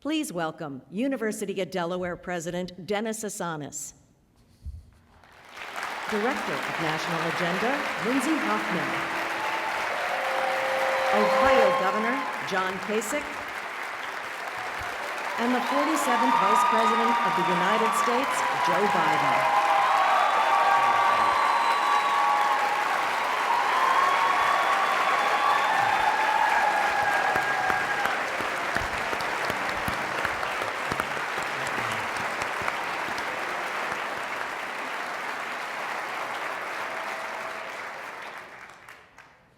Please welcome University of Delaware President Dennis Asanis. Director of National Agenda, Lindsay Hoffman. Ohio Governor, John Kasich. And the 47th Vice President of the United States, Joe Biden.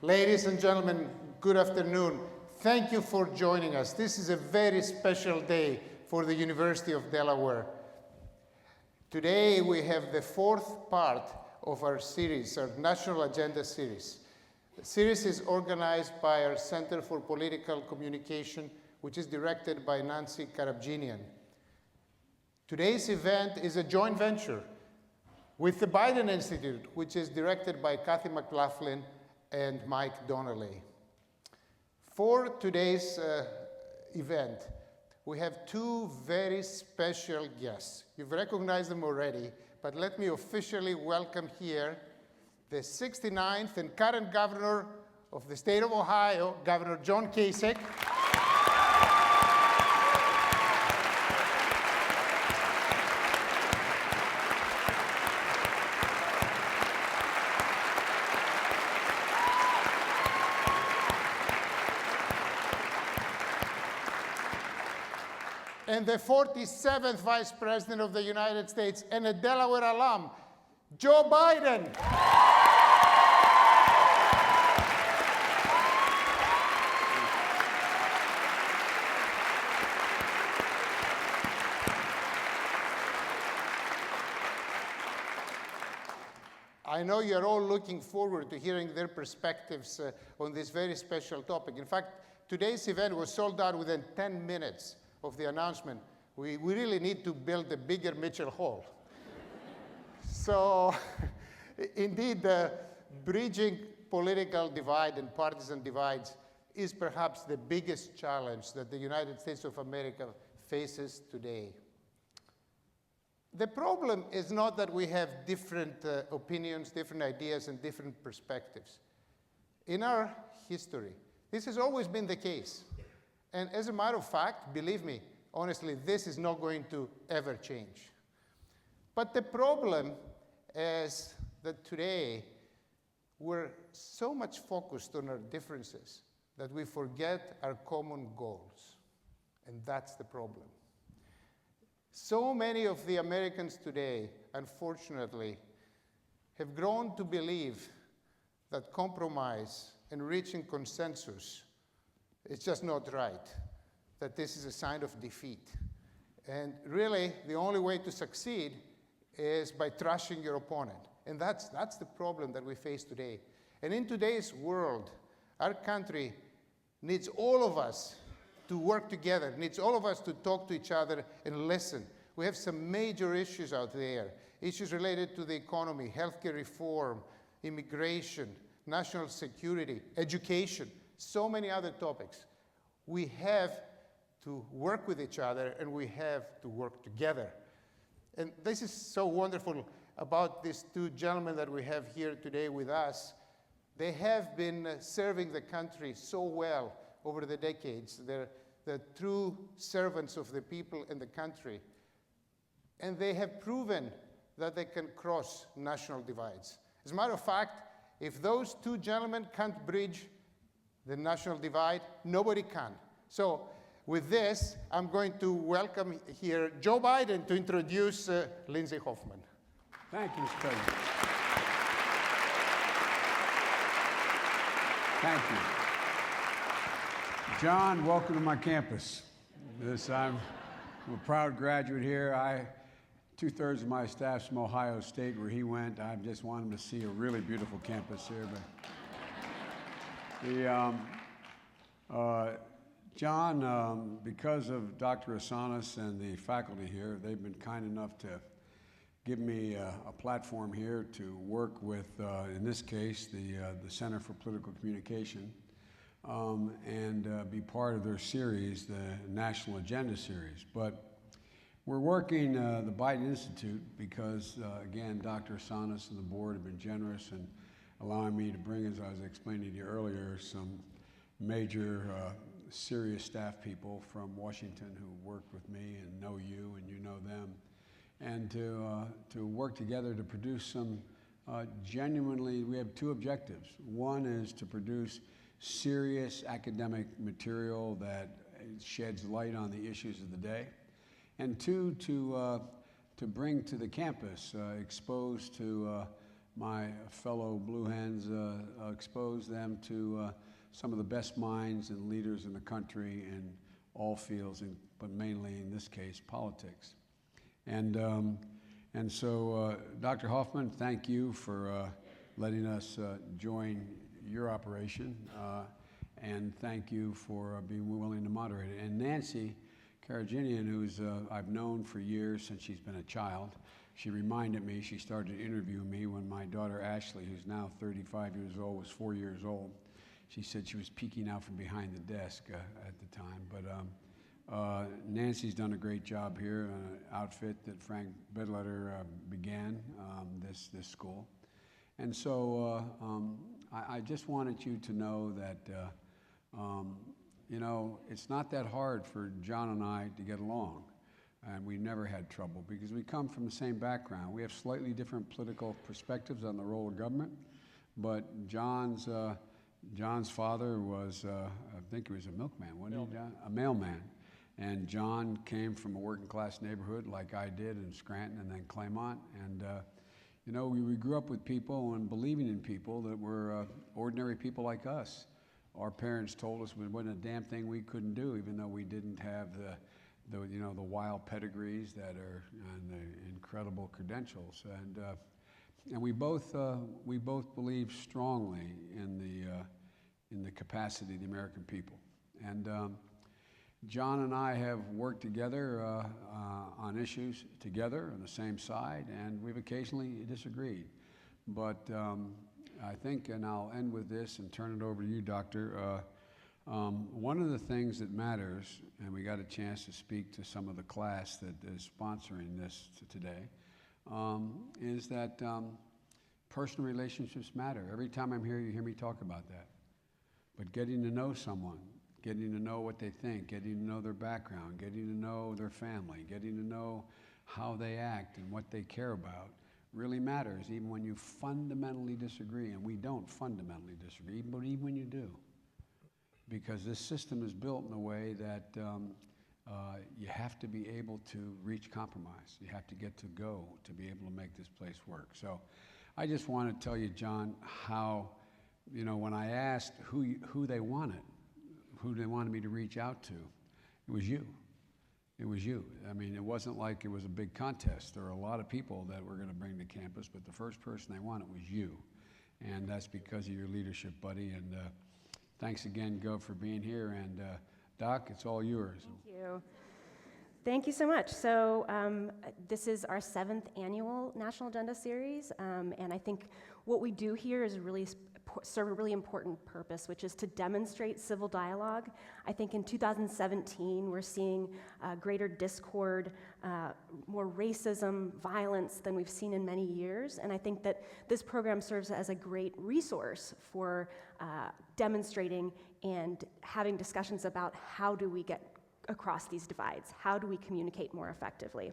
Ladies and gentlemen, good afternoon. Thank you for joining us. This is a very special day for the University of Delaware. Today we have the fourth part of our series, our National Agenda series. The series is organized by our Center for Political Communication, which is directed by Nancy Karabjinian. Today's event is a joint venture with the Biden Institute, which is directed by Kathy McLaughlin and Mike Donnelly. For today's event, we have two very special guests. You've recognized them already, but let me officially welcome here the 69th and current governor of the state of Ohio, Governor John Kasich. And the 47th Vice President of the United States and a Delaware alum, Joe Biden. I know you're all looking forward to hearing their perspectives on this very special topic. In fact, today's event was sold out within 10 minutes of the announcement. We really need to build a bigger Mitchell Hall. So, indeed, bridging political divide and partisan divides is perhaps the biggest challenge that the United States of America faces today. The problem is not that we have different opinions, different ideas, and different perspectives. In our history, this has always been the case. And as a matter of fact, believe me, honestly, this is not going to ever change. But the problem is that today we're so much focused on our differences that we forget our common goals. And that's the problem. So many of the Americans today, unfortunately, have grown to believe that compromise and reaching consensus is just not right, that this is a sign of defeat. And really, the only way to succeed is by trashing your opponent. And that's the problem that we face today. And in today's world, our country needs all of us to work together, needs all of us to talk to each other and listen. We have some major issues out there, issues related to the economy, healthcare reform, immigration, national security, education, so many other topics. We have to work with each other, and we have to work together. And this is so wonderful about these two gentlemen that we have here today with us. They have been serving the country so well over the decades. They're the true servants of the people and the country. And they have proven that they can cross national divides. As a matter of fact, if those two gentlemen can't bridge the national divide, nobody can. So with this, I'm going to welcome here Joe Biden to introduce Lindsay Hoffman. Thank you, Mr. President. Thank you. John, welcome to my campus. I'm a proud graduate here. Two-thirds of my staff's from Ohio State, where he went. I just want him to see a really beautiful campus here. But John, because of Dr. Asanis and the faculty here, they've been kind enough to give me a platform here to work with, in this case, the Center for Political Communication. and be part of their series, the National Agenda series. But we're working the Biden Institute because, again, Dr. Asanas and the board have been generous in allowing me to bring, as I was explaining to you earlier, some major serious staff people from Washington who worked with me and know you and you know them, and to work together to produce some genuinely, we have two objectives. One is to produce serious academic material that sheds light on the issues of the day, and two, to bring to the campus, expose to my fellow Blue Hens, expose them to some of the best minds and leaders in the country in all fields, but mainly in this case, politics. And so, Dr. Hoffman, thank you for letting us join your operation, and thank you for being willing to moderate it. And Nancy Karaginian, who's I've known for years since she's been a child, she reminded me, she started interviewing me when my daughter Ashley, who's now 35 years old, was 4 years old. She said she was peeking out from behind the desk at the time. But Nancy's done a great job here, an outfit that Frank Bedletter began this school. And so I just wanted you to know that you know, it's not that hard for John and I to get along. And we never had trouble because we come from the same background. We have slightly different political perspectives on the role of government, but John's father was, I think he was a milkman, wasn't he, John? A mailman. And John came from a working class neighborhood like I did in Scranton and then Claymont. And you know, we grew up with people and believing in people that were ordinary people like us. Our parents told us there wasn't a damn thing we couldn't do, even though we didn't have the wild pedigrees that are and the incredible credentials. And we both believe strongly in the capacity of the American people. And John and I have worked together on issues together on the same side, and we've occasionally disagreed. But I think, and I'll end with this and turn it over to you, Doctor. One of the things that matters, and we got a chance to speak to some of the class that is sponsoring this today, is that personal relationships matter. Every time I'm here, you hear me talk about that. But getting to know someone, getting to know what they think, getting to know their background, getting to know their family, getting to know how they act and what they care about really matters, even when you fundamentally disagree. And we don't fundamentally disagree, but even when you do. Because this system is built in a way that you have to be able to reach compromise. You have to get to go to be able to make this place work. So I just want to tell you, John, how, you know, when I asked who they wanted me to reach out to, it was you. It was you. I mean, it wasn't like it was a big contest. There were a lot of people that were going to bring to campus, but the first person they wanted was you. And that's because of your leadership, buddy. And thanks again, Gov, for being here. And Doc, it's all yours. Thank you. Thank you so much. So this is our 7th annual National Agenda Series. And I think what we do here is really serve a really important purpose, which is to demonstrate civil dialogue. I think in 2017, we're seeing greater discord, more racism, violence than we've seen in many years. And I think that this program serves as a great resource for demonstrating and having discussions about how do we get across these divides? How do we communicate more effectively?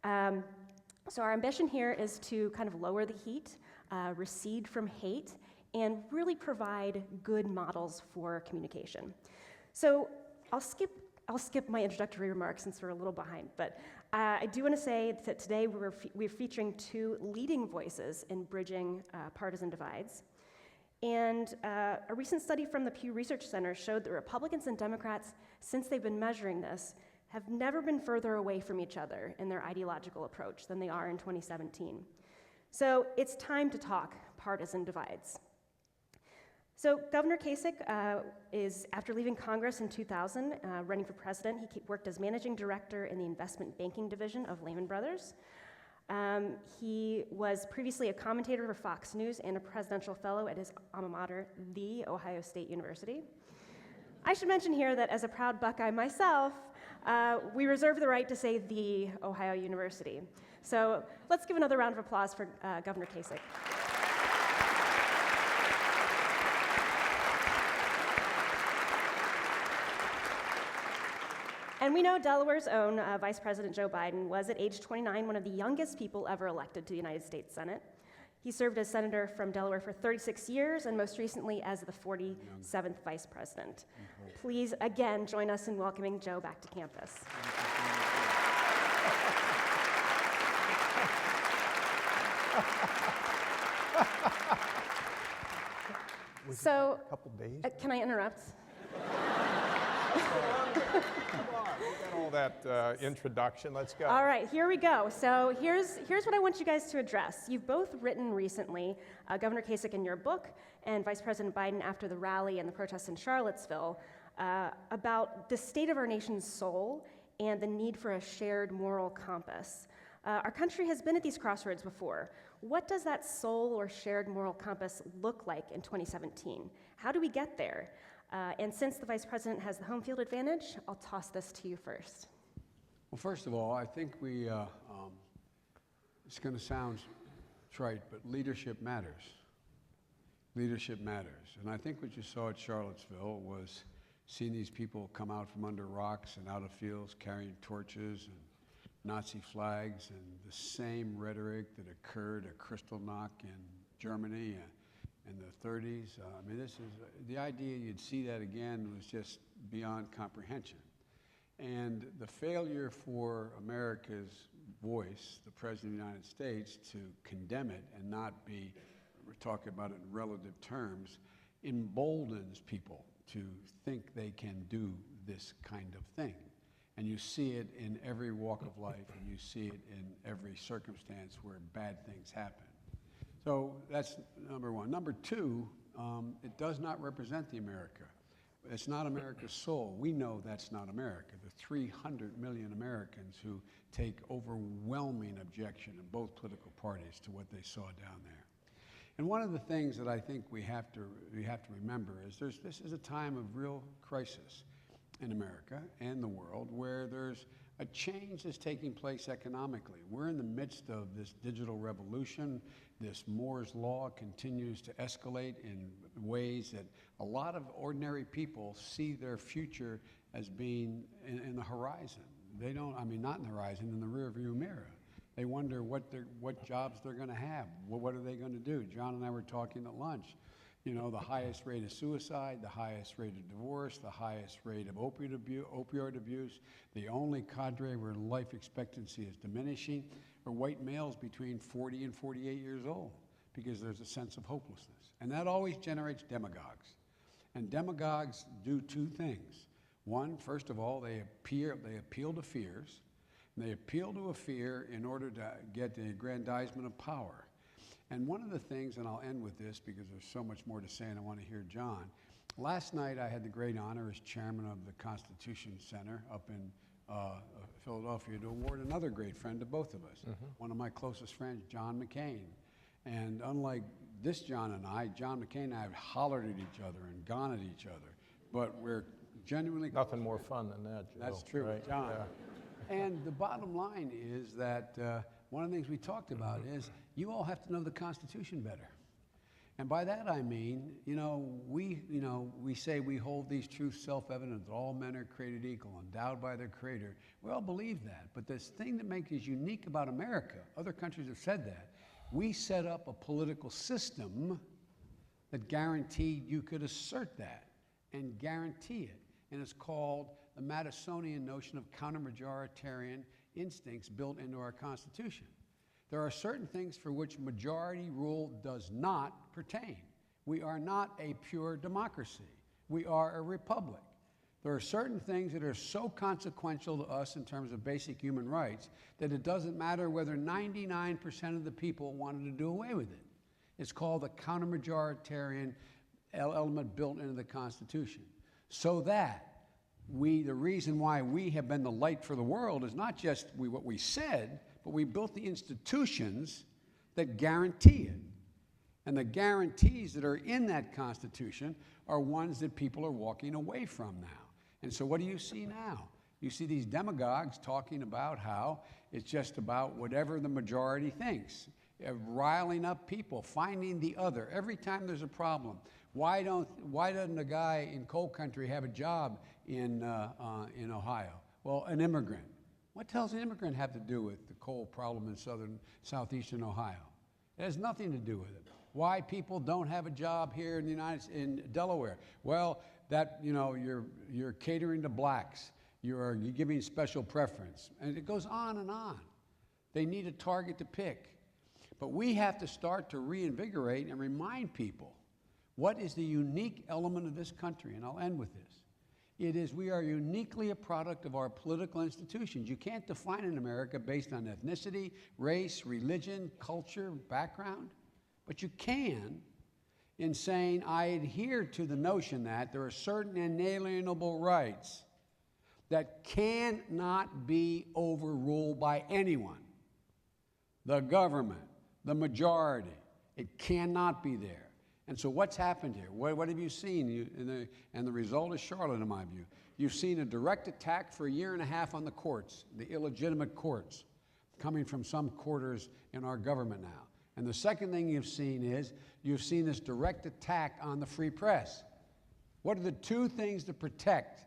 So our ambition here is to kind of lower the heat, recede from hate, and really provide good models for communication. So I'll skip my introductory remarks since we're a little behind, but I do want to say that today we're featuring 2 leading voices in bridging partisan divides. And a recent study from the Pew Research Center showed that Republicans and Democrats, since they've been measuring this, have never been further away from each other in their ideological approach than they are in 2017. So it's time to talk partisan divides. So Governor Kasich is, after leaving Congress in 2000, running for president, he worked as managing director in the investment banking division of Lehman Brothers. He was previously a commentator for Fox News and a presidential fellow at his alma mater, The Ohio State University. I should mention here that as a proud Buckeye myself, we reserve the right to say The Ohio University. So let's give another round of applause for Governor Kasich. And we know Delaware's own Vice President Joe Biden was at age 29 one of the youngest people ever elected to the United States Senate. He served as senator from Delaware for 36 years and most recently as the 47th Vice President. Please again join us in welcoming Joe back to campus. So, a couple days. Can I interrupt? All that introduction. Let's go. All right, here we go. So here's what I want you guys to address. You've both written recently, Governor Kasich in your book, and Vice President Biden after the rally and the protests in Charlottesville, about the state of our nation's soul and the need for a shared moral compass. Our country has been at these crossroads before. What does that soul or shared moral compass look like in 2017? How do we get there? And since the Vice President has the home field advantage, I'll toss this to you first. Well, first of all, I think it's going to sound trite, but leadership matters. Leadership matters. And I think what you saw at Charlottesville was seeing these people come out from under rocks and out of fields carrying torches and Nazi flags and the same rhetoric that occurred at Kristallnacht in Germany in the 30s. I mean, the idea you'd see that again was just beyond comprehension. And the failure for America's voice, the President of the United States, to condemn it and not be, we're talking about it in relative terms, emboldens people to think they can do this kind of thing. And you see it in every walk of life, and you see it in every circumstance where bad things happen. So that's number one. Number two, it does not represent the America. It's not America's soul. We know that's not America. The 300 million Americans who take overwhelming objection in both political parties to what they saw down there. And one of the things that I think we have to remember is this is a time of real crisis in America and the world where there's a change that's taking place economically. We're in the midst of this digital revolution. This Moore's Law continues to escalate in ways that a lot of ordinary people see their future as being in the horizon. They don't, I mean, not in the horizon, in the rearview mirror. They wonder what jobs they're going to have. What are they going to do? John and I were talking at lunch. You know, the highest rate of suicide, the highest rate of divorce, the highest rate of opioid abuse, the only cadre where life expectancy is diminishing are white males between 40 and 48 years old because there's a sense of hopelessness. And that always generates demagogues. And demagogues do two things. One, first of all, they appeal to fears. And they appeal to a fear in order to get the aggrandizement of power. And one of the things, and I'll end with this because there's so much more to say and I want to hear John. Last night I had the great honor as chairman of the Constitution Center up in Philadelphia to award another great friend to both of us. One of my closest friends, John McCain. And unlike this John and I, John McCain and I have hollered at each other and gone at each other. But we're genuinely Nothing more fun than that, Joe. That's true, right? John. Yeah. And the bottom line is that one of the things we talked about is you all have to know the Constitution better. And by that I mean, we say we hold these truths self-evident that all men are created equal, endowed by their Creator. We all believe that. But this thing that makes us unique about America, other countries have said that, we set up a political system that guaranteed you could assert that and guarantee it. And it's called the Madisonian notion of counter-majoritarian instincts built into our Constitution. There are certain things for which majority rule does not pertain. We are not a pure democracy. We are a republic. There are certain things that are so consequential to us in terms of basic human rights that it doesn't matter whether 99% of the people wanted to do away with it. It's called the counter-majoritarian element built into the Constitution. So that the reason why we have been the light for the world is not just what we said, but we built the institutions that guarantee it. And the guarantees that are in that Constitution are ones that people are walking away from now. And so what do you see now? You see these demagogues talking about how it's just about whatever the majority thinks, riling up people, finding the other. Every time there's a problem, why doesn't a guy in coal country have a job in Ohio? Well, an immigrant. What does an immigrant have to do with the coal problem in southeastern Ohio? It has nothing to do with it. Why people don't have a job here in Delaware? Well, you're catering to blacks. You're giving special preference, and it goes on and on. They need a target to pick. But we have to start to reinvigorate and remind people what is the unique element of this country, and I'll end with this. It is we are uniquely a product of our political institutions. You can't define an America based on ethnicity, race, religion, culture, background, but you can in saying I adhere to the notion that there are certain inalienable rights that cannot be overruled by anyone. The government, the majority, it cannot be there. And so what's happened here? What have you seen? And the result is Charlotte, in my view. You've seen a direct attack for a year and a half on the courts, the illegitimate courts, coming from some quarters in our government now. And the second thing you've seen is you've seen this direct attack on the free press. What are the two things to protect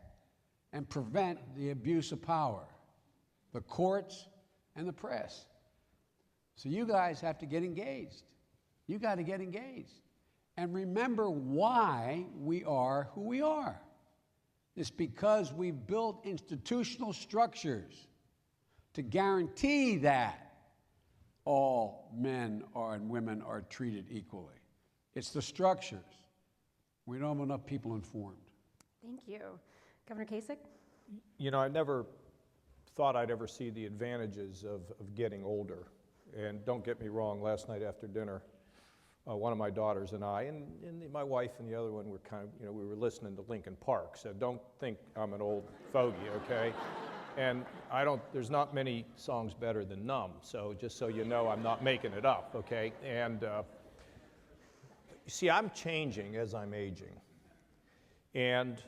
and prevent the abuse of power? The courts and the press. So you guys have to get engaged. You got to get engaged. And remember why we are who we are. It's because we've built institutional structures to guarantee that all men and women are treated equally. It's the structures. We don't have enough people informed. Thank you. Governor Kasich? You know, I never thought I'd ever see the advantages of getting older. And don't get me wrong, last night after dinner, one of my daughters and I, and my wife and the other one were we were listening to Linkin Park, so don't think I'm an old fogey, okay? And there's not many songs better than Numb, so just so you know, I'm not making it up, okay? And you see, I'm changing as I'm aging. And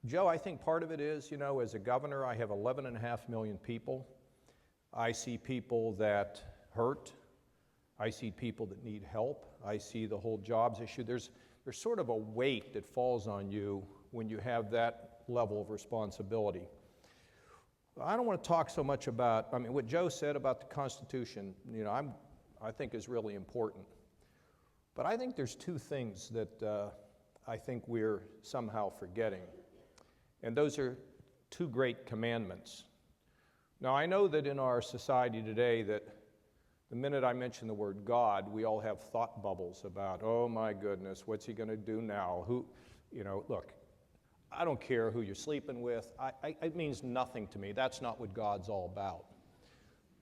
Joe, I think part of it is, as a governor, I have 11.5 million people. I see people that hurt. I see people that need help. I see the whole jobs issue. There's sort of a weight that falls on you when you have that level of responsibility. I don't want to talk so much about, what Joe said about the Constitution, I think is really important. But I think there's two things that I think we're somehow forgetting. And those are two great commandments. Now, I know that in our society today that the minute I mention the word God, we all have thought bubbles about, oh my goodness, what's he going to do now? Look, I don't care who you're sleeping with. It means nothing to me. That's not what God's all about.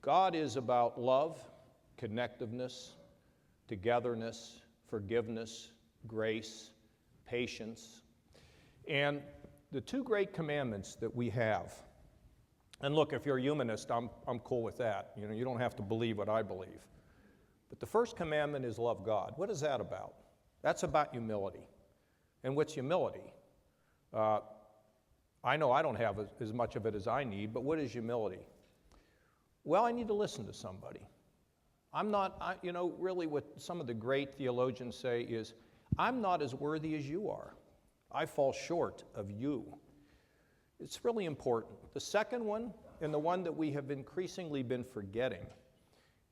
God is about love, connectiveness, togetherness, forgiveness, grace, patience. And the two great commandments that we have, and look, if you're a humanist, I'm cool with that. You don't have to believe what I believe. But the first commandment is love God. What is that about? That's about humility. And what's humility? I know I don't have as much of it as I need, but what is humility? Well, I need to listen to somebody. Really what some of the great theologians say is, I'm not as worthy as you are. I fall short of you. It's really important. The second one, and the one that we have increasingly been forgetting,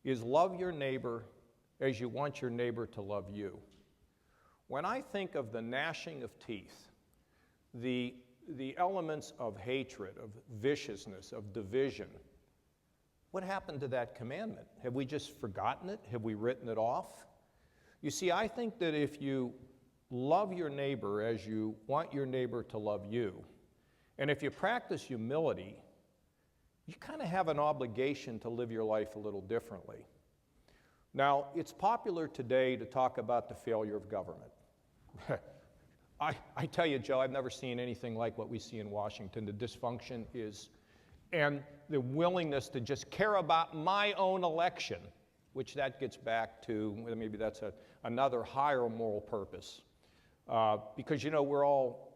is love your neighbor as you want your neighbor to love you. When I think of the gnashing of teeth, the elements of hatred, of viciousness, of division, what happened to that commandment? Have we just forgotten it? Have we written it off? You see, I think that if you love your neighbor as you want your neighbor to love you, and if you practice humility, you kind of have an obligation to live your life a little differently. Now, it's popular today to talk about the failure of government. I tell you, Joe, I've never seen anything like what we see in Washington. The dysfunction is and the willingness to just care about my own election, which that gets back to, maybe that's another higher moral purpose. Because, you know, we're all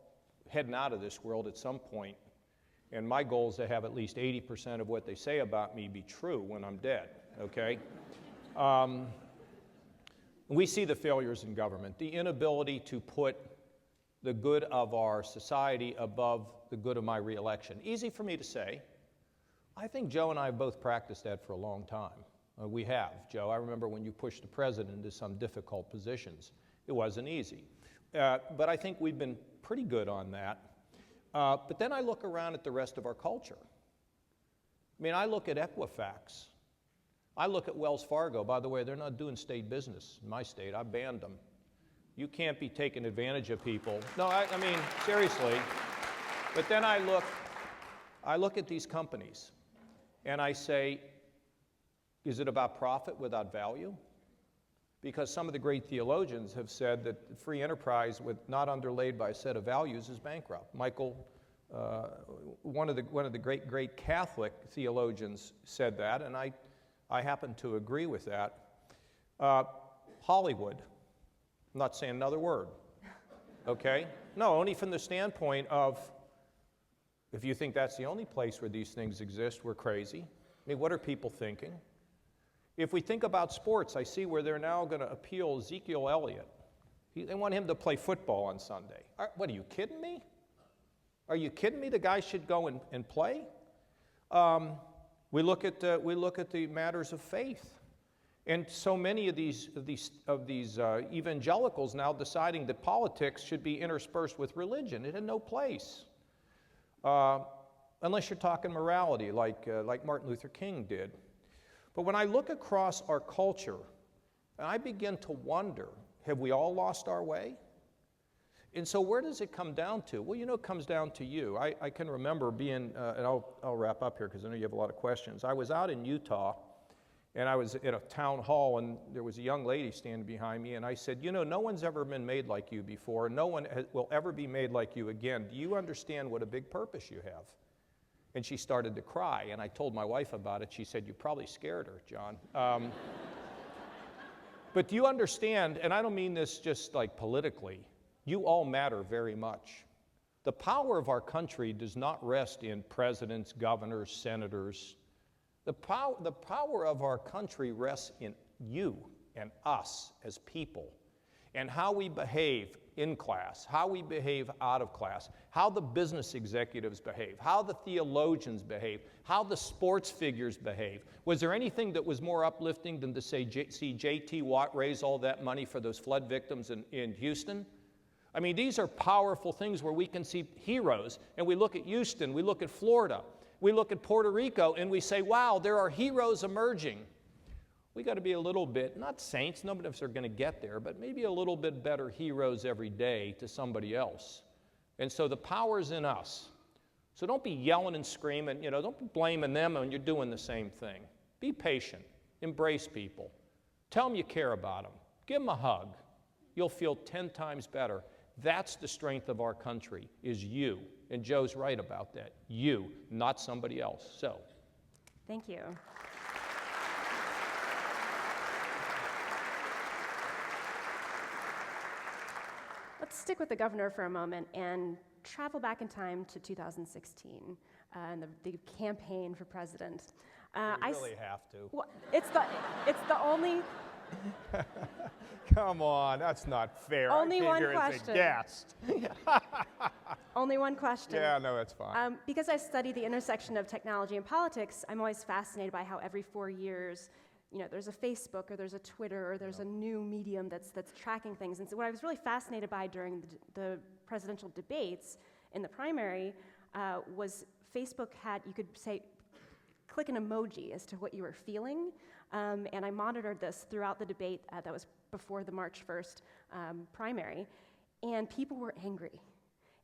heading out of this world at some point, and my goal is to have at least 80% of what they say about me be true when I'm dead, okay? We see the failures in government, the inability to put the good of our society above the good of my reelection. Easy for me to say. I think Joe and I have both practiced that for a long time. We have, Joe. I remember when you pushed the president into some difficult positions. It wasn't easy. But I think we've been pretty good on that. But then I look around at the rest of our culture. I mean, I look at Equifax. I look at Wells Fargo. By the way, they're not doing state business in my state. I banned them. You can't be taking advantage of people. No, I mean, seriously. But then I look at these companies, and I say, is it about profit without value? Because some of the great theologians have said that free enterprise with not underlaid by a set of values is bankrupt. Michael, one of the great Catholic theologians said that, and I happen to agree with that. Hollywood, I'm not saying another word, okay? No, only from the standpoint of, if you think that's the only place where these things exist, we're crazy. I mean, what are people thinking? If we think about sports, I see where they're now going to appeal Ezekiel Elliott. They want him to play football on Sunday. What, are you kidding me? Are you kidding me? The guy should go and play? We look at the matters of faith. And so many of these evangelicals now deciding that politics should be interspersed with religion. It had no place. Unless you're talking morality, like Martin Luther King did. But when I look across our culture, and I begin to wonder, have we all lost our way? And so where does it come down to? Well, you know, it comes down to you. I can remember being, and I'll wrap up here because I know you have a lot of questions. I was out in Utah, and I was at a town hall, and there was a young lady standing behind me, and I said, you know, no one's ever been made like you before, and no one will ever be made like you again. Do you understand what a big purpose you have? And she started to cry, and I told my wife about it. She said, you probably scared her, John. But do you understand, and I don't mean this just like politically, you all matter very much. The power of our country does not rest in presidents, governors, senators. The power of our country rests in you and us as people, and how we behave in class, how we behave out of class, how the business executives behave, how the theologians behave, how the sports figures behave. Was there anything that was more uplifting than to see J.T. Watt raise all that money for those flood victims in Houston? I mean, these are powerful things where we can see heroes, and we look at Houston, we look at Florida, we look at Puerto Rico, and we say, wow, there are heroes emerging. We got to be a little bit, not saints, none of us are going to get there, but maybe a little bit better heroes every day to somebody else. And so the power's in us. So don't be yelling and screaming, you know, don't be blaming them when you're doing the same thing. Be patient, embrace people, tell them you care about them, give them a hug. You'll feel 10 times better. That's the strength of our country, is you. And Joe's right about that. You, not somebody else. So. Thank you. Let's stick with the governor for a moment and travel back in time to 2016 and the campaign for president. You really have to. Well, it's the only. Come on, that's not fair. Only one As a question. guest. Only one question. Yeah, no, that's fine. Because I study the intersection of technology and politics, I'm always fascinated by how every 4 years, you know, there's a Facebook or there's a Twitter or there's a new medium that's tracking things. And so what I was really fascinated by during the presidential debates in the primary was Facebook had, you could say, click an emoji as to what you were feeling. And I monitored this throughout the debate that was before the March 1st primary. And people were angry.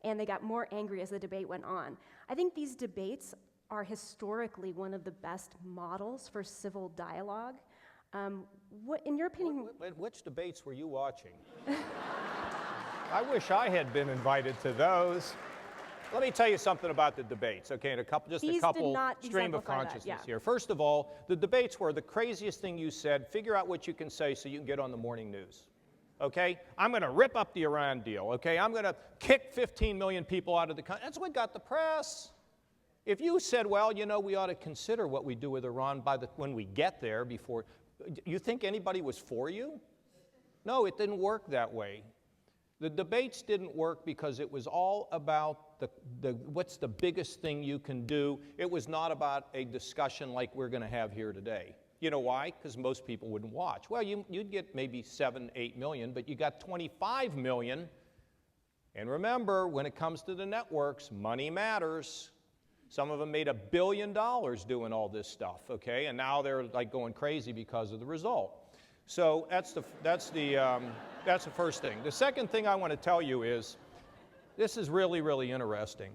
And they got more angry as the debate went on. I think these debates are historically one of the best models for civil dialogue. What, in your opinion... Which debates were you watching? I wish I had been invited to those. Let me tell you something about the debates, okay? And These a did couple not stream of exemplify that, consciousness yeah. here. First of all, the debates were the craziest thing you said. Figure out what you can say so you can get on the morning news. Okay? I'm going to rip up the Iran deal. Okay? I'm going to kick 15 million people out of the country. That's what got the press. If you said, well, you know, we ought to consider what we do with Iran when we get there before, you think anybody was for you? No, it didn't work that way. The debates didn't work because it was all about what's the biggest thing you can do. It was not about a discussion like we're going to have here today. You know why? Because most people wouldn't watch. Well, you'd get maybe 7, 8 million, but you got 25 million. And remember, when it comes to the networks, money matters. Some of them made $1 billion doing all this stuff, okay? And now they're like going crazy because of the result. So that's the first thing. The second thing I want to tell you is, this is really, really interesting.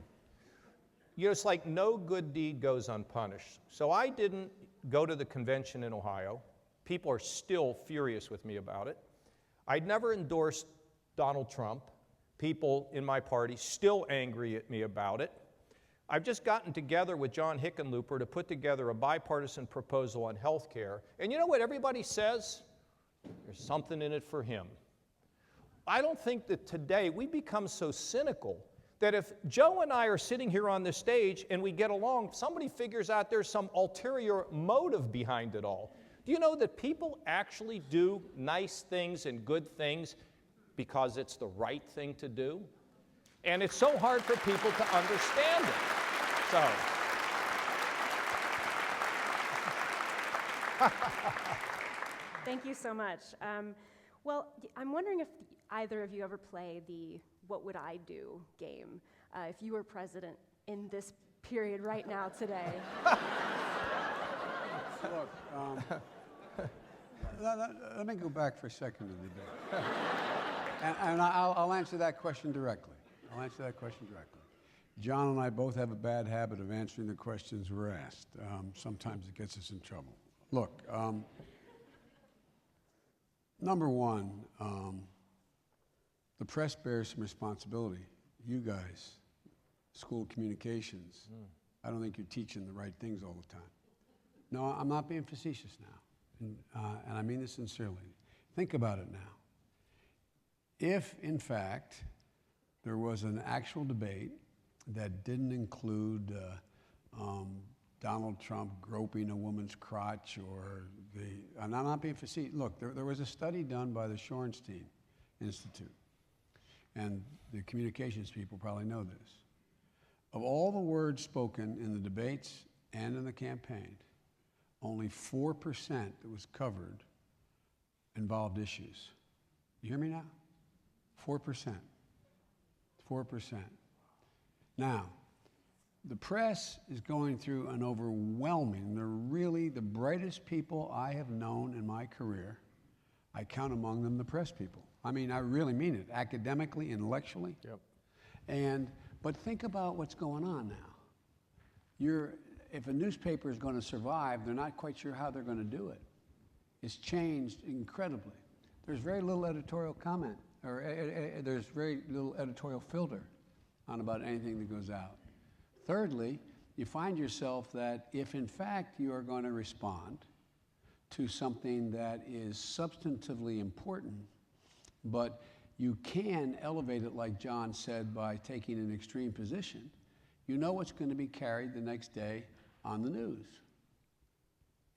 You know, it's like no good deed goes unpunished. So I didn't go to the convention in Ohio. People are still furious with me about it. I'd never endorsed Donald Trump. People in my party still angry at me about it. I've just gotten together with John Hickenlooper to put together a bipartisan proposal on health care. And you know what everybody says? There's something in it for him. I don't think that today we become so cynical that if Joe and I are sitting here on this stage and we get along, somebody figures out there's some ulterior motive behind it all. Do you know that people actually do nice things and good things because it's the right thing to do? And it's so hard for people to understand it. So. Thank you so much. Well, I'm wondering if either of you ever play the "What Would I Do" game, if you were president in this period right now today. Look, let me go back for a second to the debate. and I'll answer that question directly. John and I both have a bad habit of answering the questions we're asked. Sometimes it gets us in trouble. Look, number one, the press bears some responsibility. You guys, school communications, I don't think you're teaching the right things all the time. No, I'm not being facetious now, and I mean this sincerely. Think about it now. If, in fact, there was an actual debate that didn't include Donald Trump groping a woman's crotch or and I'm not being facetious. Look, there was a study done by the Shorenstein Institute, and the communications people probably know this. Of all the words spoken in the debates and in the campaign, only 4% that was covered involved issues. You hear me now? 4%. 4%. Now, the press is going through an overwhelming, they're really the brightest people I have known in my career. I count among them the press people. I mean, I really mean it, academically, intellectually. Yep. But think about what's going on now. If a newspaper is going to survive, they're not quite sure how they're going to do it. It's changed incredibly. There's very little editorial comment, or there's very little editorial filter on about anything that goes out. Thirdly, you find yourself that if in fact you are going to respond to something that is substantively important, but you can elevate it, like John said, by taking an extreme position, you know what's going to be carried the next day on the news.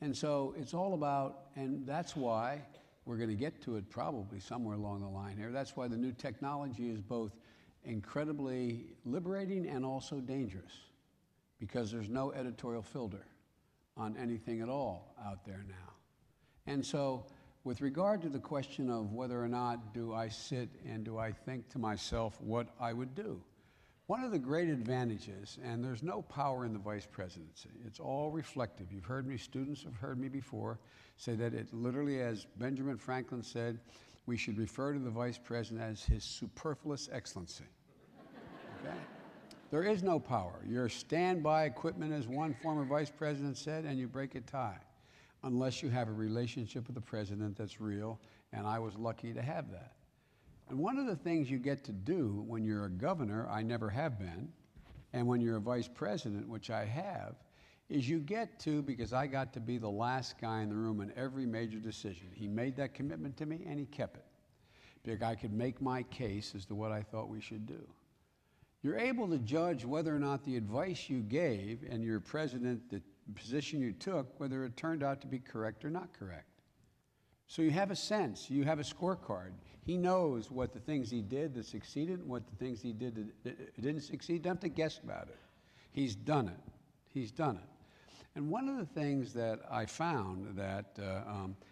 And so it's all about, and that's why we're going to get to it probably somewhere along the line here, that's why the new technology is both incredibly liberating and also dangerous, because there's no editorial filter on anything at all out there now. And so with regard to the question of whether or not do I sit and do I think to myself what I would do, one of the great advantages, and there's no power in the vice presidency, it's all reflective. You've heard me, students have heard me before say that it literally, as Benjamin Franklin said, we should refer to the vice president as his superfluous excellency. Okay? There is no power. Your standby equipment, as one former vice president said, and you break a tie, unless you have a relationship with the president that's real, and I was lucky to have that. And one of the things you get to do when you're a governor, I never have been, And when you're a vice president, which I have, is you get to, because I got to be the last guy in the room in every major decision. He made that commitment to me, and he kept it. Because I could make my case as to what I thought we should do. You're able to judge whether or not the advice you gave and your president, the position you took, whether it turned out to be correct or not correct. So you have a sense, you have a scorecard. He knows what the things he did that succeeded and what the things he did that didn't succeed. You don't have to guess about it. He's done it. He's done it. And one of the things that I found that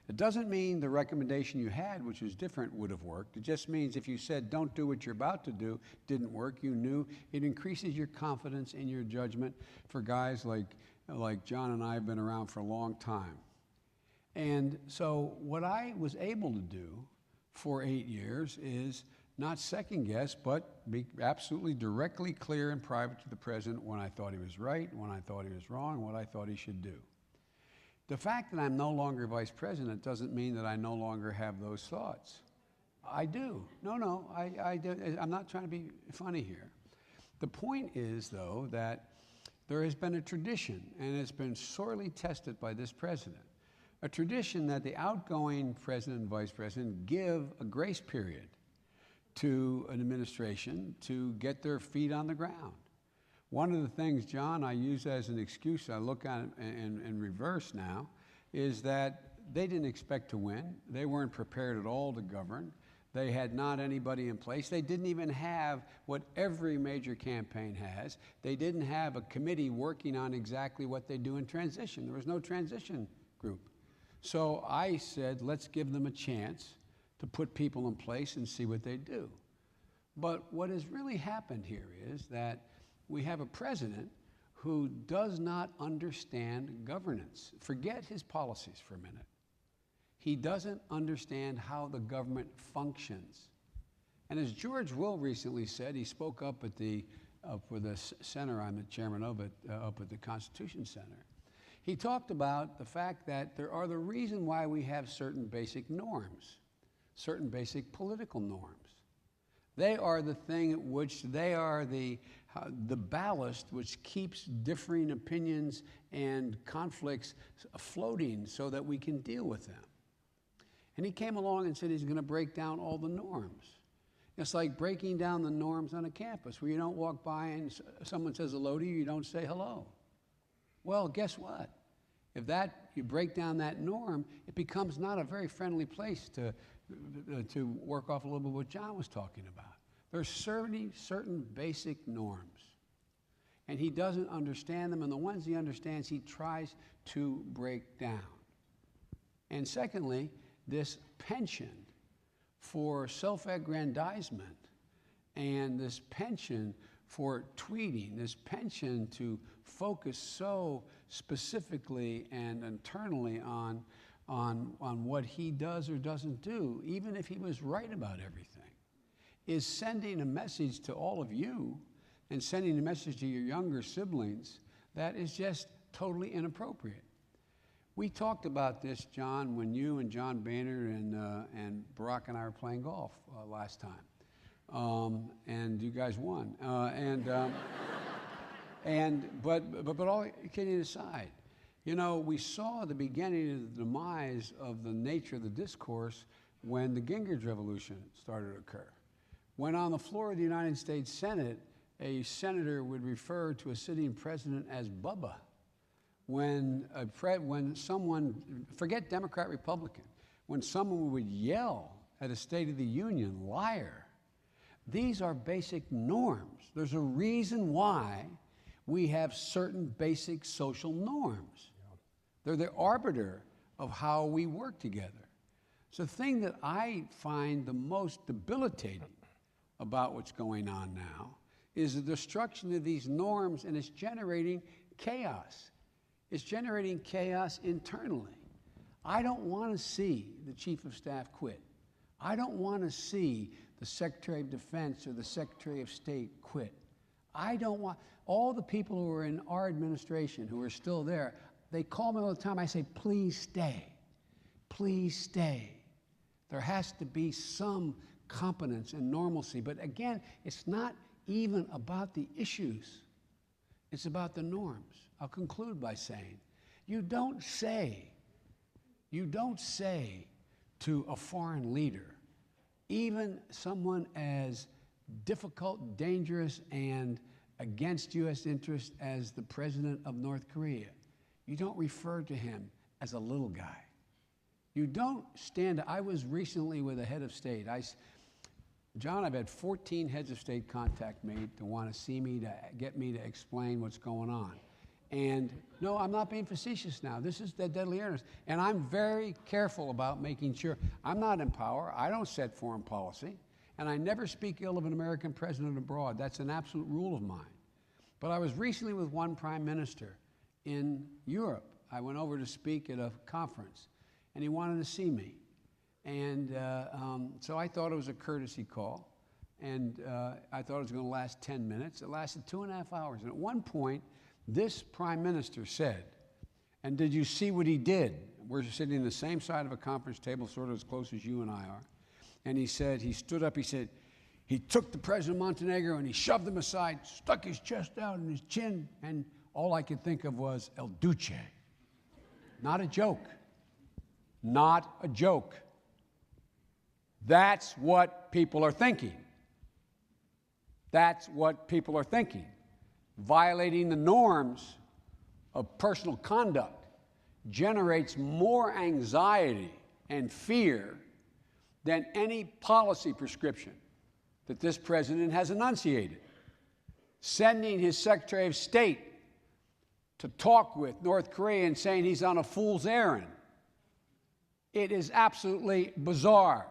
it doesn't mean the recommendation you had, which was different, would have worked. It just means if you said, don't do what you're about to do, didn't work, you knew, it increases your confidence in your judgment for guys like John and I have been around for a long time. And so what I was able to do for 8 years is not second guess, but be absolutely directly clear and private to the president when I thought he was right, when I thought he was wrong, what I thought he should do. The fact that I'm no longer vice president doesn't mean that I no longer have those thoughts. I do. No, I do. I'm not trying to be funny here. The point is, though, that there has been a tradition, and it's been sorely tested by this president, a tradition that the outgoing president and vice president give a grace period to an administration to get their feet on the ground. One of the things, John, I use as an excuse, I look at it in reverse now, is that they didn't expect to win. They weren't prepared at all to govern. They had not anybody in place. They didn't even have what every major campaign has. They didn't have a committee working on exactly what they do in transition. There was no transition group. So I said, let's give them a chance to put people in place and see what they do. But what has really happened here is that we have a president who does not understand governance. Forget his policies for a minute. He doesn't understand how the government functions. And as George Will recently said, he spoke up at the center I'm the chairman of it, up at the Constitution Center. He talked about the fact that there are the reason why we have certain basic norms, certain basic political norms. They are the thing at which they are the ballast which keeps differing opinions and conflicts floating so that we can deal with them. And he came along and said he's going to break down all the norms. It's like breaking down the norms on a campus where you don't walk by and someone says hello to you, you don't say hello. Well, guess what? If you break down that norm, it becomes not a very friendly place to work off a little bit what John was talking about. There's certain basic norms, and he doesn't understand them, and the ones he understands, he tries to break down. And secondly, this penchant for self-aggrandizement and this penchant for tweeting, this penchant to focus so specifically and internally on what he does or doesn't do, even if he was right about everything, is sending a message to all of you and sending a message to your younger siblings that is just totally inappropriate. We talked about this, John, when you and John Boehner and Barack and I were playing golf last time, and you guys won. But all kidding aside, you know, we saw the beginning of the demise of the nature of the discourse when the Gingrich Revolution started to occur. When on the floor of the United States Senate, a senator would refer to a sitting president as Bubba. When someone, forget Democrat, Republican, when someone would yell at a State of the Union, liar, these are basic norms. There's a reason why we have certain basic social norms. They're the arbiter of how we work together. So the thing that I find the most debilitating about what's going on now is the destruction of these norms, and it's generating chaos. It's generating chaos internally. I don't want to see the Chief of Staff quit. I don't want to see the Secretary of Defense or the Secretary of State quit. I don't want, all the people who are in our administration who are still there, they call me all the time. I say, please stay. Please stay. There has to be some competence and normalcy. But again, it's not even about the issues. It's about the norms. I'll conclude by saying, you don't say to a foreign leader, even someone as difficult, dangerous, and against U.S. interests as the president of North Korea, you don't refer to him as a little guy. You don't stand. I was recently with a head of state. John, I've had 14 heads of state contact me to want to see me, to get me to explain what's going on. And no, I'm not being facetious now. This is the deadly earnest. And I'm very careful about making sure I'm not in power. I don't set foreign policy. And I never speak ill of an American president abroad. That's an absolute rule of mine. But I was recently with one prime minister in Europe. I went over to speak at a conference, and he wanted to see me. And so I thought it was a courtesy call, and I thought it was going to last 10 minutes. It lasted 2.5 hours. And at one point, this prime minister said, and did you see what he did? We're sitting in the same side of a conference table, sort of as close as you and I are. And he said, he stood up, he said, he took the president of Montenegro and he shoved him aside, stuck his chest out and his chin, and all I could think of was El Duce. Not a joke. Not a joke. That's what people are thinking. That's what people are thinking. Violating the norms of personal conduct generates more anxiety and fear than any policy prescription that this president has enunciated. Sending his Secretary of State to talk with North Korea and saying he's on a fool's errand. It is absolutely bizarre.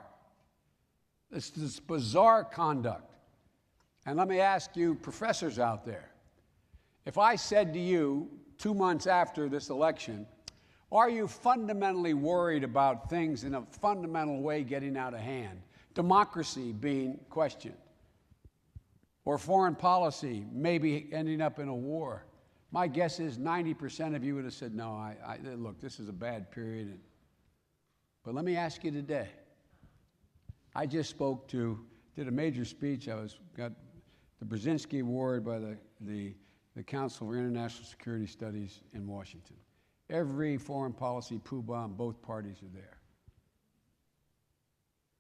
This bizarre conduct. And let me ask you, professors out there, if I said to you 2 months after this election, are you fundamentally worried about things in a fundamental way getting out of hand? Democracy being questioned, or foreign policy maybe ending up in a war. My guess is 90% of you would have said, no, look, this is a bad period. But let me ask you today. I just did a major speech. Got the Brzezinski Award by the Council for International Security Studies in Washington. Every foreign policy poobah on both parties are there.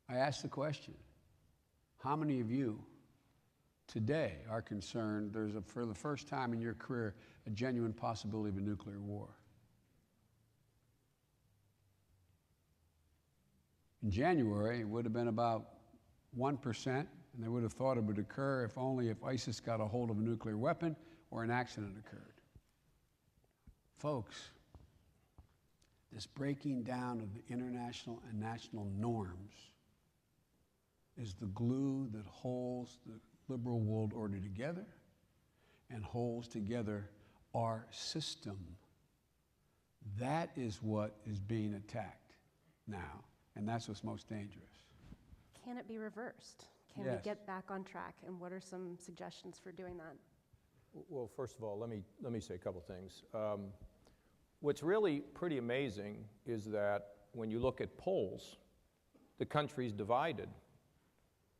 I asked the question, how many of you today are concerned there's, for the first time in your career, a genuine possibility of a nuclear war? In January, it would have been about 1%, and they would have thought it would occur if ISIS got a hold of a nuclear weapon or an accident occurred. Folks, this breaking down of the international and national norms is the glue that holds the liberal world order together and holds together our system. That is what is being attacked now, and that's what's most dangerous. Can it be reversed? Can Yes. we get back on track? And what are some suggestions for doing that? Well, first of all, let me say a couple things. What's really pretty amazing is that when you look at polls, the country's divided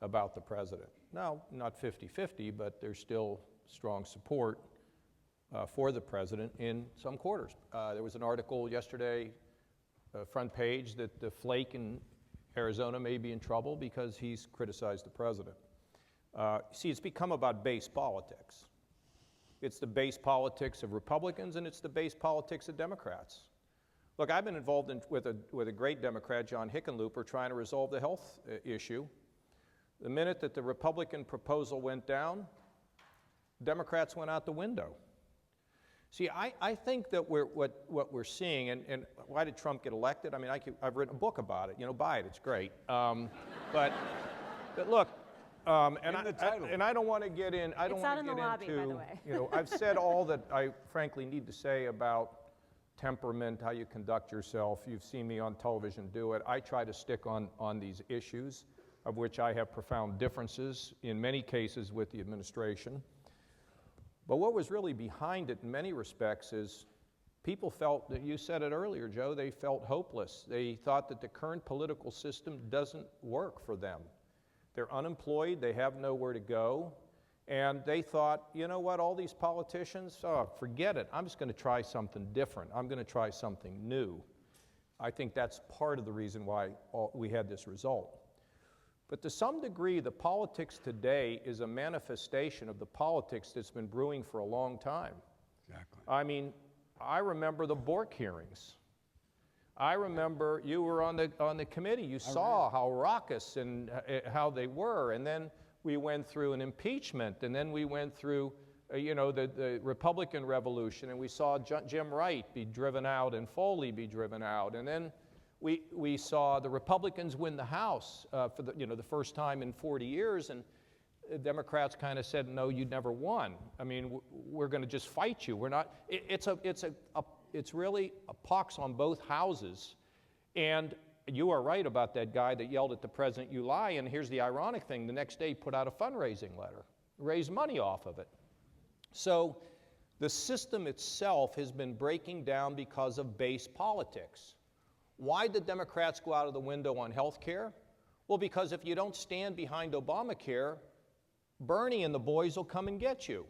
about the president. Now, not 50-50, but there's still strong support for the president in some quarters. There was an article yesterday, front page, that the flake in Arizona may be in trouble because he's criticized the president. See, it's become about base politics. It's the base politics of Republicans, and it's the base politics of Democrats. Look, I've been involved with a great Democrat, John Hickenlooper, trying to resolve the health issue. The minute that the Republican proposal went down, Democrats went out the window. See, I think that what we're seeing, and why did Trump get elected? I mean, I've written a book about it. Buy it, it's great. But look, and I don't want to get in. I don't It's out want in to the get lobby, into. by the way. I've said all that I frankly need to say about temperament, how you conduct yourself. You've seen me on television do it. I try to stick on these issues, of which I have profound differences in many cases with the administration. But what was really behind it in many respects is people felt, that you said it earlier, Joe, they felt hopeless. They thought that the current political system doesn't work for them. They're unemployed, they have nowhere to go, And they thought, you know what, all these politicians, oh, forget it. I'm just going to try something different. I'm going to try something new. I think that's part of the reason why we had this result. But to some degree, the politics today is a manifestation of the politics that's been brewing for a long time. Exactly. I mean, I remember the Bork hearings. I remember you were on the committee. You saw how raucous and how they were. And then we went through an impeachment, and then we went through, the Republican Revolution, and we saw Jim Wright be driven out and Foley be driven out, and then we saw the Republicans win the House for the first time in 40 years, and Democrats kind of said, no, you never won. I mean, we're going to just fight you. We're not. It's really a pox on both houses, and you are right about that guy that yelled at the president, you lie, and here's the ironic thing. The next day he put out a fundraising letter, raised money off of it. So the system itself has been breaking down because of base politics. Why did Democrats go out of the window on health care? Well, because if you don't stand behind Obamacare, Bernie and the boys will come and get you.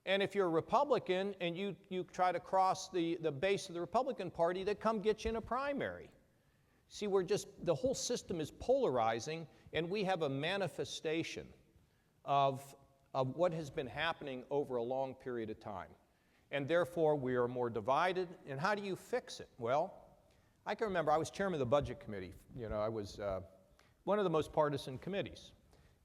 And if you're a Republican and you try to cross the base of the Republican Party, they come get you in a primary. See, the whole system is polarizing, and we have a manifestation of what has been happening over a long period of time. And therefore, we are more divided. And how do you fix it? Well, I can remember I was chairman of the Budget Committee. I was one of the most partisan committees.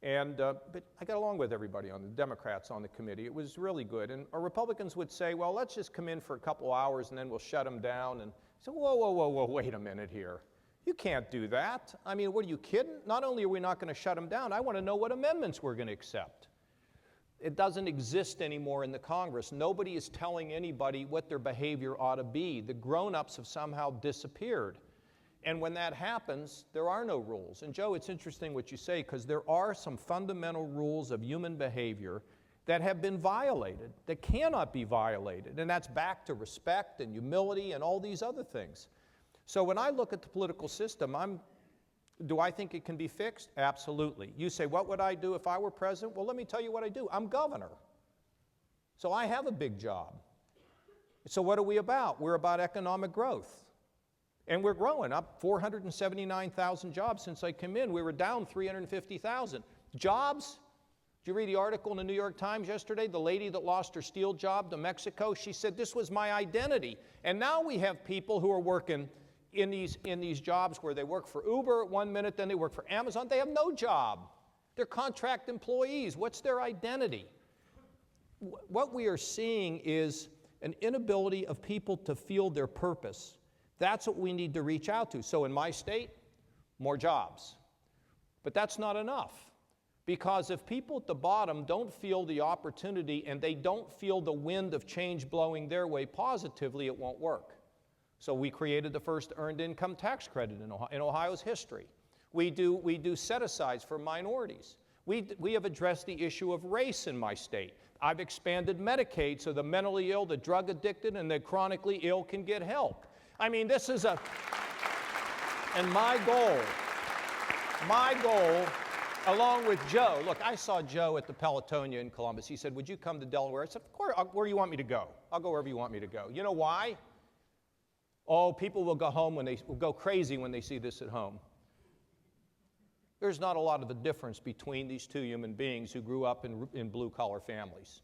But I got along with everybody on the Democrats on the committee. It was really good. And our Republicans would say, well, let's just come in for a couple hours and then we'll shut them down. And so, whoa, wait a minute here. You can't do that. I mean, what are you kidding? Not only are we not going to shut them down, I want to know what amendments we're going to accept. It doesn't exist anymore in the Congress. Nobody is telling anybody what their behavior ought to be. The grown-ups have somehow disappeared. And when that happens, there are no rules. And Joe, it's interesting what you say, because there are some fundamental rules of human behavior that have been violated, that cannot be violated. And that's back to respect and humility and all these other things. So when I look at the political system, do I think it can be fixed? Absolutely. You say, what would I do if I were president? Well, let me tell you what I do. I'm governor. So I have a big job. So what are we about? We're about economic growth. And we're growing up 479,000 jobs since I came in. We were down 350,000. Jobs? Did you read the article in the New York Times yesterday? The lady that lost her steel job to Mexico, she said, this was my identity. And now we have people who are working in these jobs where they work for Uber 1 minute, then they work for Amazon. They have no job. They're contract employees. What's their identity? What we are seeing is an inability of people to feel their purpose. That's what we need to reach out to. So in my state, more jobs. But that's not enough. Because if people at the bottom don't feel the opportunity and they don't feel the wind of change blowing their way positively, it won't work. So we created the first earned income tax credit in Ohio's history. We do set-asides for minorities. We have addressed the issue of race in my state. I've expanded Medicaid so the mentally ill, the drug addicted, and the chronically ill can get help. I mean, this is and my goal, along with Joe, look, I saw Joe at the Pelotonia in Columbus. He said, would you come to Delaware? I said, of course, where you want me to go? I'll go wherever you want me to go. You know why? Oh, people will go crazy when they see this at home. There's not a lot of a difference between these two human beings who grew up in blue-collar families.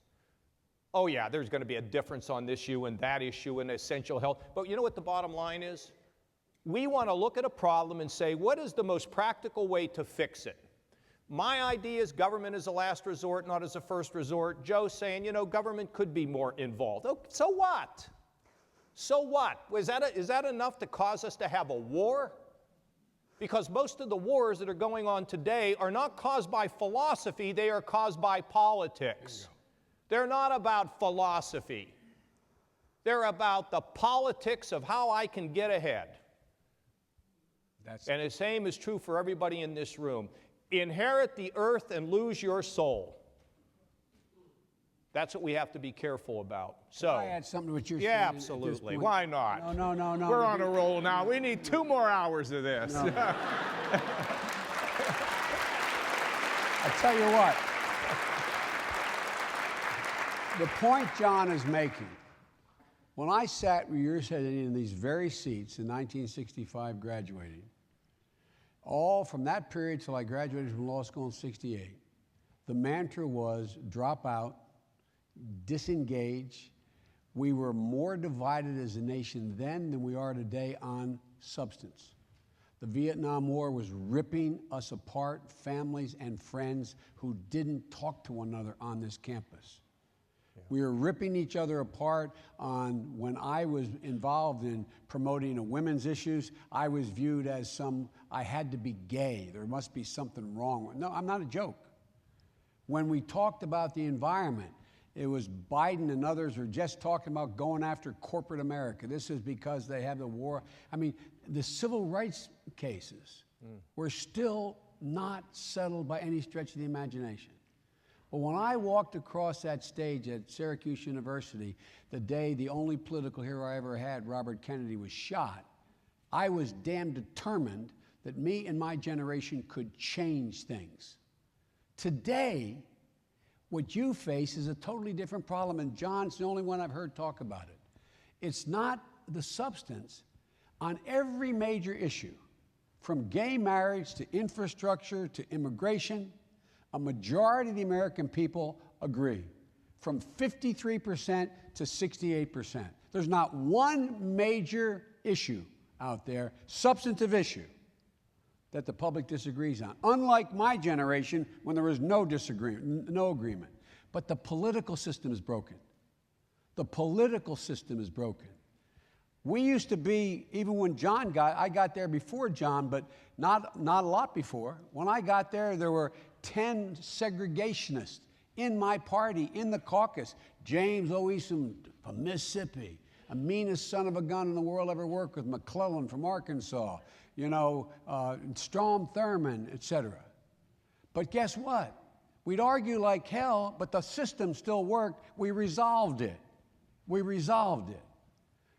Oh yeah, there's going to be a difference on this issue and that issue and essential health. But you know what the bottom line is? We want to look at a problem and say, what is the most practical way to fix it? My idea is government is a last resort, not as a first resort. Joe's saying, government could be more involved. Oh, so what? So what? Is that enough to cause us to have a war? Because most of the wars that are going on today are not caused by philosophy, they are caused by politics. They're not about philosophy. They're about the politics of how I can get ahead. And the same is true for everybody in this room. Inherit the earth and lose your soul. That's what we have to be careful about. So, Can I add something to what you're saying? Yeah, absolutely. Why not? No. We're on a roll now. We need 2 more hours of this. No. I tell you what. The point John is making, when I sat where you're sitting in these very seats in 1965 graduating, all from that period till I graduated from law school in 68, the mantra was drop out, disengage. We were more divided as a nation then than we are today on substance. The Vietnam War was ripping us apart, families and friends who didn't talk to one another on this campus. We were ripping each other apart on when I was involved in promoting women's issues, I was viewed as I had to be gay. There must be something wrong. No, I'm not a joke. When we talked about the environment, it was Biden and others were just talking about going after corporate America. This is because they have the war. I mean, the civil rights cases were still not settled by any stretch of the imagination. But when I walked across that stage at Syracuse University, the day the only political hero I ever had, Robert Kennedy, was shot, I was damn determined that me and my generation could change things. Today, what you face is a totally different problem, and John's the only one I've heard talk about it. It's not the substance. On every major issue, from gay marriage to infrastructure to immigration, a majority of the American people agree, from 53% to 68%. There's not one major issue out there, substantive issue, that the public disagrees on. Unlike my generation, when there was no disagreement, no agreement. But the political system is broken. The political system is broken. We used to be, even when I got there before John, but not a lot before. When I got there were 10 segregationists in my party, in the caucus. James Oesom from Mississippi, the meanest son of a gun in the world ever worked with, McClellan from Arkansas, Strom Thurmond, etc. But guess what? We'd argue like hell, but the system still worked. We resolved it.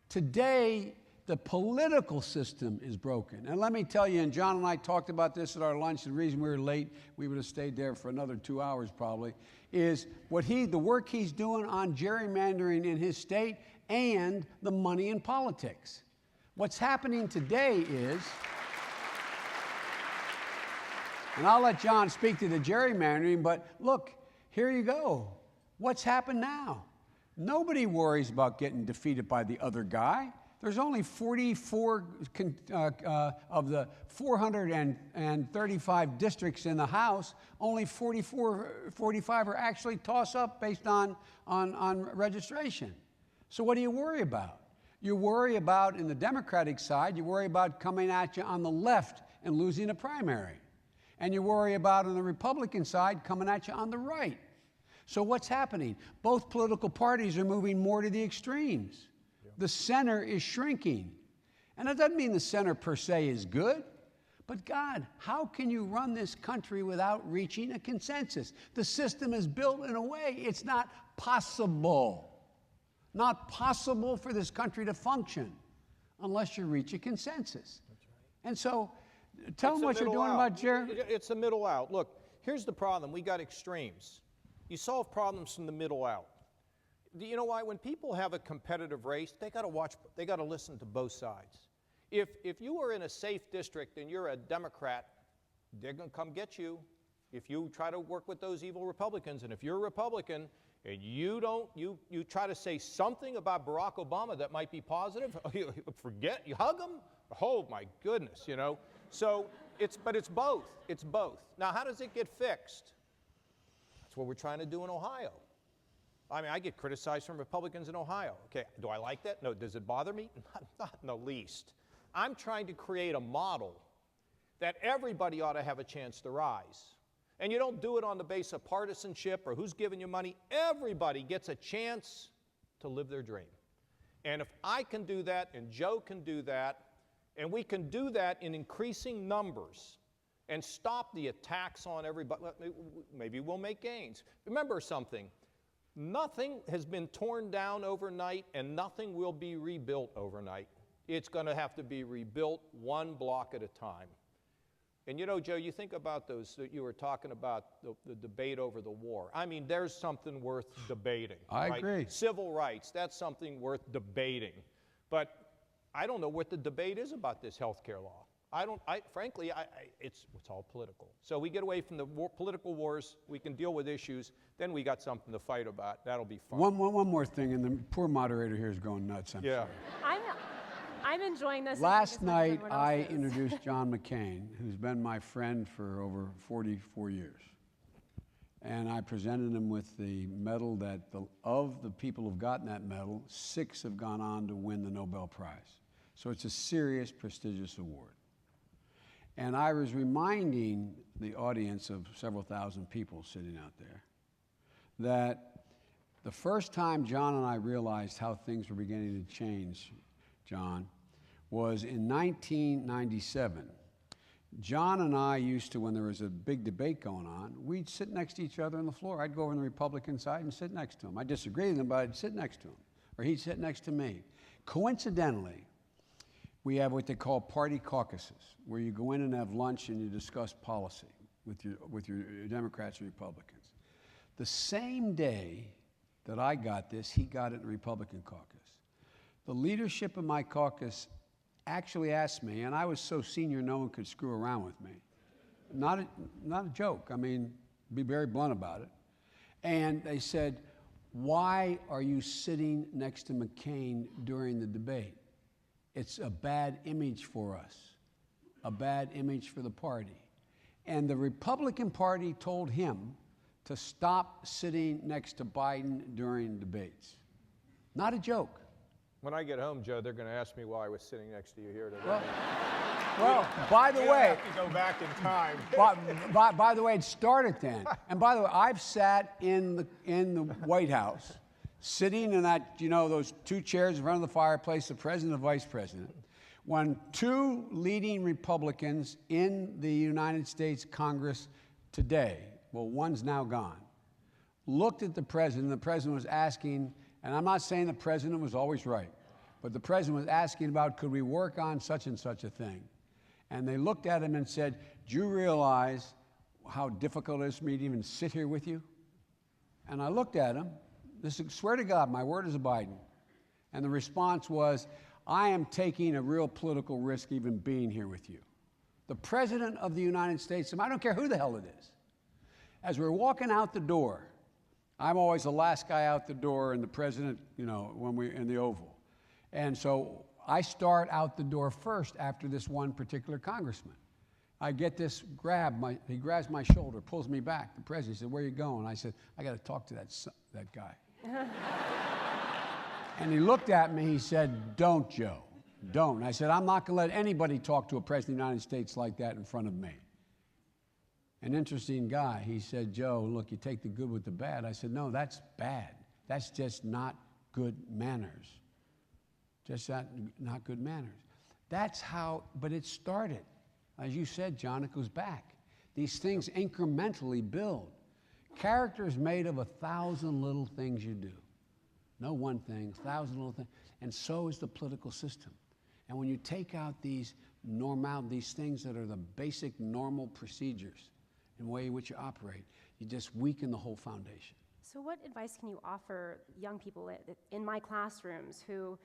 Today, the political system is broken. And let me tell you, and John and I talked about this at our lunch, the reason we were late, we would have stayed there for another 2 hours probably, is the work he's doing on gerrymandering in his state and the money in politics. What's happening today is, and I'll let John speak to the gerrymandering, but look, here you go. What's happened now? Nobody worries about getting defeated by the other guy. There's only 44 of the 435 districts in the House, only 45 are actually toss-up based on registration. So what do you worry about? You worry about, in the Democratic side, you worry about coming at you on the left and losing a primary. And you worry about, on the Republican side, coming at you on the right. So what's happening? Both political parties are moving more to the extremes. The center is shrinking. And that doesn't mean the center per se is good. But God, how can you run this country without reaching a consensus? The system is built in a way it's not possible. Not possible for this country to function unless you reach a consensus. That's right. And so, tell them what you're doing about Jerry. It's a middle out. Look, here's the problem. We got extremes. You solve problems from the middle out. Do you know why? When people have a competitive race, they got to listen to both sides. If you are in a safe district and you're a Democrat, they're going to come get you if you try to work with those evil Republicans. And if you're a Republican and you try to say something about Barack Obama that might be positive, you hug him? Oh my goodness, So it's both. It's both. Now, how does it get fixed? That's what we're trying to do in Ohio. I mean, I get criticized from Republicans in Ohio. Okay, do I like that? No. Does it bother me? Not in the least. I'm trying to create a model that everybody ought to have a chance to rise. And you don't do it on the base of partisanship or who's giving you money. Everybody gets a chance to live their dream. And if I can do that, and Joe can do that, and we can do that in increasing numbers, and stop the attacks on everybody, maybe we'll make gains. Remember something, nothing has been torn down overnight and nothing will be rebuilt overnight. It's going to have to be rebuilt one block at a time. And you know, Joe, you think about those, that you were talking about the debate over the war. I mean, there's something worth debating. I right? agree. Civil rights, that's something worth debating. But I don't know what the debate is about this health care law. Frankly, it's all political. So we get away from the political wars, we can deal with issues, then we got something to fight about. That'll be fun. One more thing, and the poor moderator here is going nuts. I'm Yeah. sorry. I'm enjoying this. Last as much as night, everyone else I is. introduced John McCain, who's been my friend for over 44 years. And I presented him with the medal that, of the people who've gotten that medal, 6 have gone on to win the Nobel Prize. So it's a serious, prestigious award. And I was reminding the audience of several thousand people sitting out there that the first time John and I realized how things were beginning to change, John, was in 1997. John and I used to, when there was a big debate going on, we'd sit next to each other on the floor. I'd go over on the Republican side and sit next to him. I disagreed with him, but I'd sit next to him, or he'd sit next to me. Coincidentally, we have what they call party caucuses, where you go in and have lunch and you discuss policy with your Democrats and Republicans. The same day that I got this, he got it in the Republican caucus. The leadership of my caucus actually asked me, and I was so senior no one could screw around with me. Not a joke. I mean, be very blunt about it. And they said, why are you sitting next to McCain during the debate? It's a bad image for us, a bad image for the party. And the Republican Party told him to stop sitting next to Biden during debates. Not a joke. When I get home, Joe, they're going to ask me why I was sitting next to you here today. Well, by the way, have to go back in time. by the way, it started then. And by the way, I've sat in the White House, sitting in that, you know, those 2 chairs in front of the fireplace, the president and the vice president, when 2 leading Republicans in the United States Congress today, well, one's now gone, looked at the president was asking, and I'm not saying the president was always right, but the president was asking about, could we work on such and such a thing? And they looked at him and said, do you realize how difficult it is for me to even sit here with you? And I looked at him. Swear to God, my word is abiding. And the response was, I am taking a real political risk even being here with you. The President of the United States, I don't care who the hell it is. As we're walking out the door, I'm always the last guy out the door, and the President, you know, when we're in the Oval. And so I start out the door first after this one particular congressman. I get this he grabs my shoulder, pulls me back. The president said, where are you going? I said, I got to talk to that guy. And he looked at me, he said, don't, Joe, don't. I said, I'm not going to let anybody talk to a president of the United States like that in front of me. An interesting guy, he said, Joe, look, you take the good with the bad. I said, no, that's bad. That's just not good manners. Just not good manners. That's how, but it started. As you said, John, it goes back. These things incrementally build. Character is made of 1,000 little things you do. No one thing, 1,000 little things. And so is the political system. And when you take out these things that are the basic normal procedures in the way in which you operate, you just weaken the whole foundation. So what advice can you offer young people in my classrooms who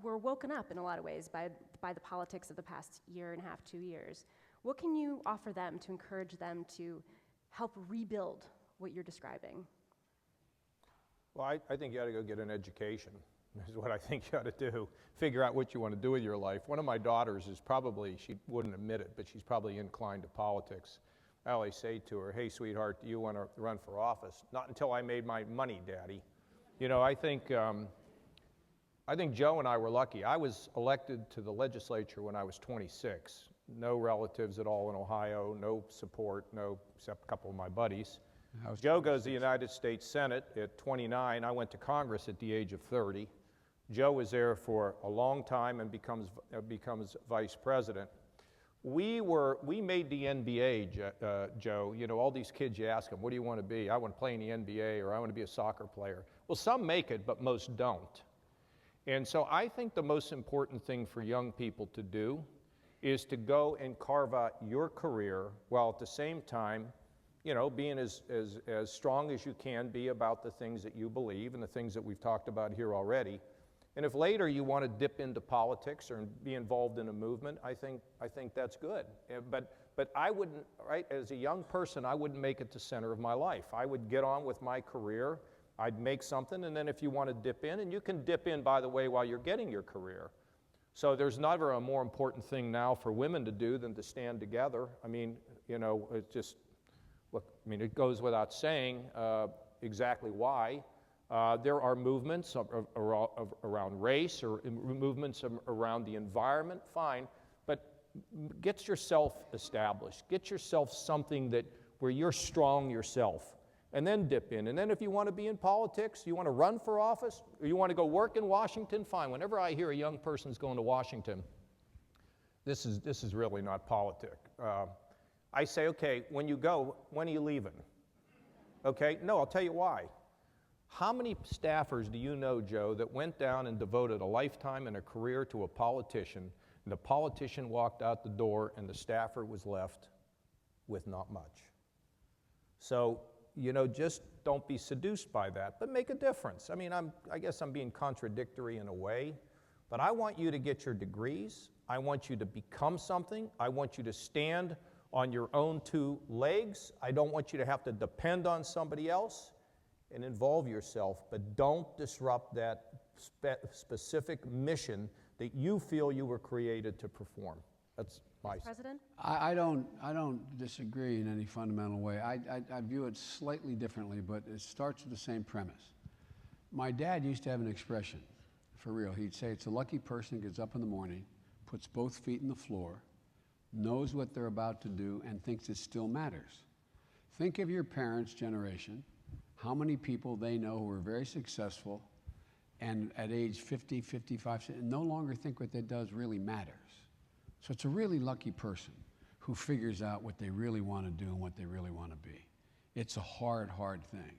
were woken up in a lot of ways by the politics of the past year and a half, 2 years? What can you offer them to encourage them to help rebuild what you're describing? Well, I think you ought to go get an education, is what I think you ought to do. Figure out what you want to do with your life. One of my daughters is probably, she wouldn't admit it, but she's probably inclined to politics. I always say to her, hey, sweetheart, do you want to run for office? Not until I made my money, Daddy. You know, I think Joe and I were lucky. I was elected to the legislature when I was 26. No relatives at all in Ohio, no support, except a couple of my buddies. Joe goes to the United States Senate at 29. I went to Congress at the age of 30. Joe was there for a long time and becomes vice president. We made the NBA, Joe. You know, all these kids, you ask them, what do you want to be? I want to play in the NBA, or I want to be a soccer player. Well, some make it, but most don't. And so I think the most important thing for young people to do is to go and carve out your career while at the same time, you know, being as strong as you can be about the things that you believe and the things that we've talked about here already. And if later you want to dip into politics or be involved in a movement, I think that's good. But I wouldn't, right, as a young person, I wouldn't make it the center of my life. I would get on with my career, I'd make something, and then if you want to dip in, and you can dip in, by the way, while you're getting your career. So there's never a more important thing now for women to do than to stand together. I mean, you know, it just, look, I mean, it goes without saying exactly why. There are movements around race or movements around the environment, fine, but get yourself established. Get yourself something where you're strong yourself, and then dip in. And then if you want to be in politics, you want to run for office, or you want to go work in Washington, fine. Whenever I hear a young person's going to Washington, this is really not politic. I say, okay, when you go, when are you leaving? Okay, no, I'll tell you why. How many staffers do you know, Joe, that went down and devoted a lifetime and a career to a politician, and the politician walked out the door and the staffer was left with not much? So, you know, just don't be seduced by that, but make a difference. I mean, I guess I'm being contradictory in a way, but I want you to get your degrees. I want you to become something. I want you to stand on your own two legs. I don't want you to have to depend on somebody else. And involve yourself, but don't disrupt that specific mission that you feel you were created to perform. That's my President? I don't disagree in any fundamental way. I view it slightly differently, but it starts with the same premise. My dad used to have an expression, for real. He'd say, it's a lucky person who gets up in the morning, puts both feet in the floor, knows what they're about to do, and thinks it still matters. Think of your parents' generation. How many people they know who are very successful and at age 50, 55, no longer think what they does really matters. So it's a really lucky person who figures out what they really want to do and what they really want to be. It's a hard, hard thing.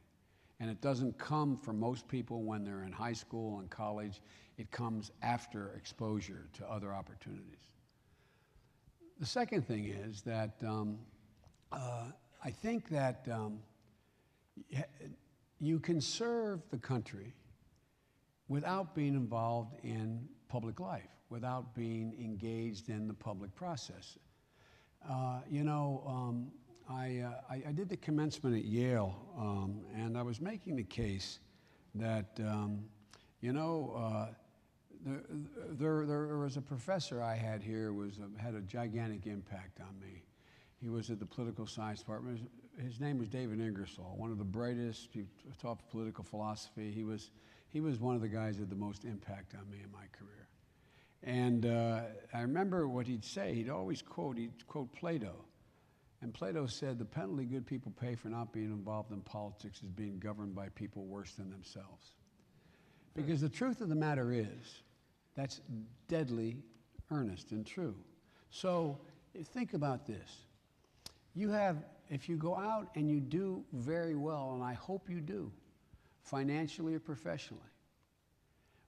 And it doesn't come for most people when they're in high school and college. It comes after exposure to other opportunities. The second thing is that I think that you can serve the country without being involved in public life, without being engaged in the public process. You know, I did the commencement at Yale, and I was making the case that, you know, there was a professor I had here had a gigantic impact on me. He was at the political science department. His name was David Ingersoll, one of the brightest. He taught political philosophy. He was one of the guys that had the most impact on me in my career. And I remember what he'd say. He'd quote Plato. And Plato said, the penalty good people pay for not being involved in politics is being governed by people worse than themselves. Because the truth of the matter is, that's deadly earnest and true. So think about this. If you go out and you do very well, and I hope you do, financially or professionally,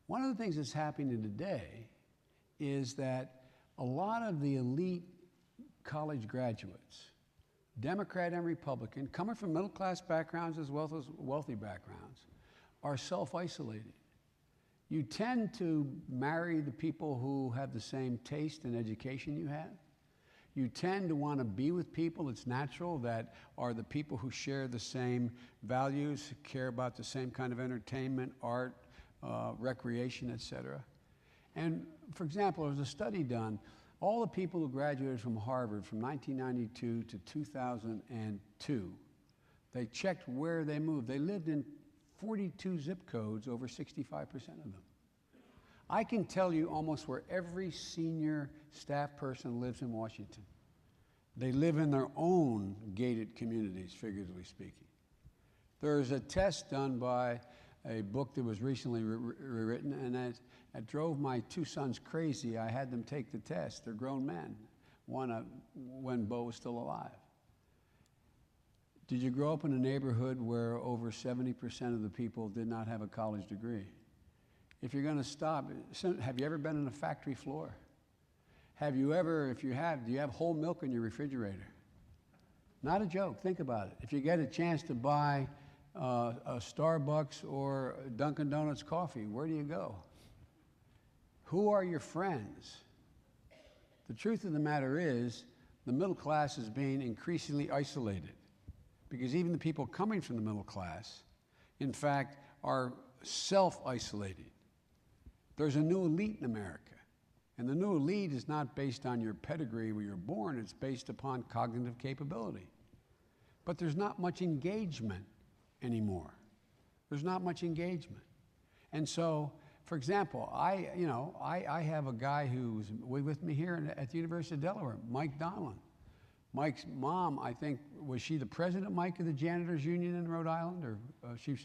one of the things that's happening today is that a lot of the elite college graduates, Democrat and Republican, coming from middle-class backgrounds as well as wealthy backgrounds, are self-isolated. You tend to marry the people who have the same taste and education you have. You tend to want to be with people, it's natural, that are the people who share the same values, care about the same kind of entertainment, art, recreation, etc. And for example, there was a study done, all the people who graduated from Harvard from 1992 to 2002, they checked where they moved. They lived in 42 zip codes, over 65% of them. I can tell you almost where every senior staff person lives in Washington. They live in their own gated communities, figuratively speaking. There's a test done by a book that was recently rewritten, and it drove my two sons crazy. I had them take the test. They're grown men, when Bo was still alive. Did you grow up in a neighborhood where over 70% of the people did not have a college degree? If you're going to stop, have you ever been on a factory floor? Have you ever, if you have, do you have whole milk in your refrigerator? Not a joke, think about it. If you get a chance to buy a Starbucks or Dunkin' Donuts coffee, where do you go? Who are your friends? The truth of the matter is, the middle class is being increasingly isolated because even the people coming from the middle class, in fact, are self-isolated. There's a new elite in America. And the new elite is not based on your pedigree where you're born, it's based upon cognitive capability. But there's not much engagement anymore. There's not much engagement. And so, for example, I have a guy who's with me here at the University of Delaware, Mike Donlan. Mike's mom, I think, was she the president, Mike, of the Janitors Union in Rhode Island, or she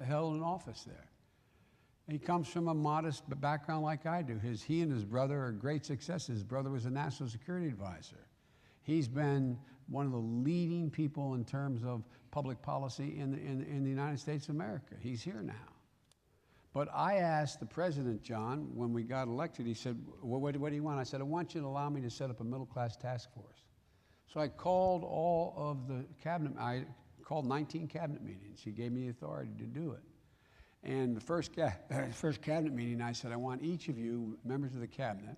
held an office there? He comes from a modest background like I do. He and his brother are great successes. His brother was a national security advisor. He's been one of the leading people in terms of public policy in the United States of America. He's here now. But I asked the president, John, when we got elected, he said, well, what do you want? I said, I want you to allow me to set up a middle-class task force. So I called all of the cabinet, I called 19 cabinet meetings. He gave me the authority to do it. And the first cabinet meeting, I said, I want each of you, members of the cabinet,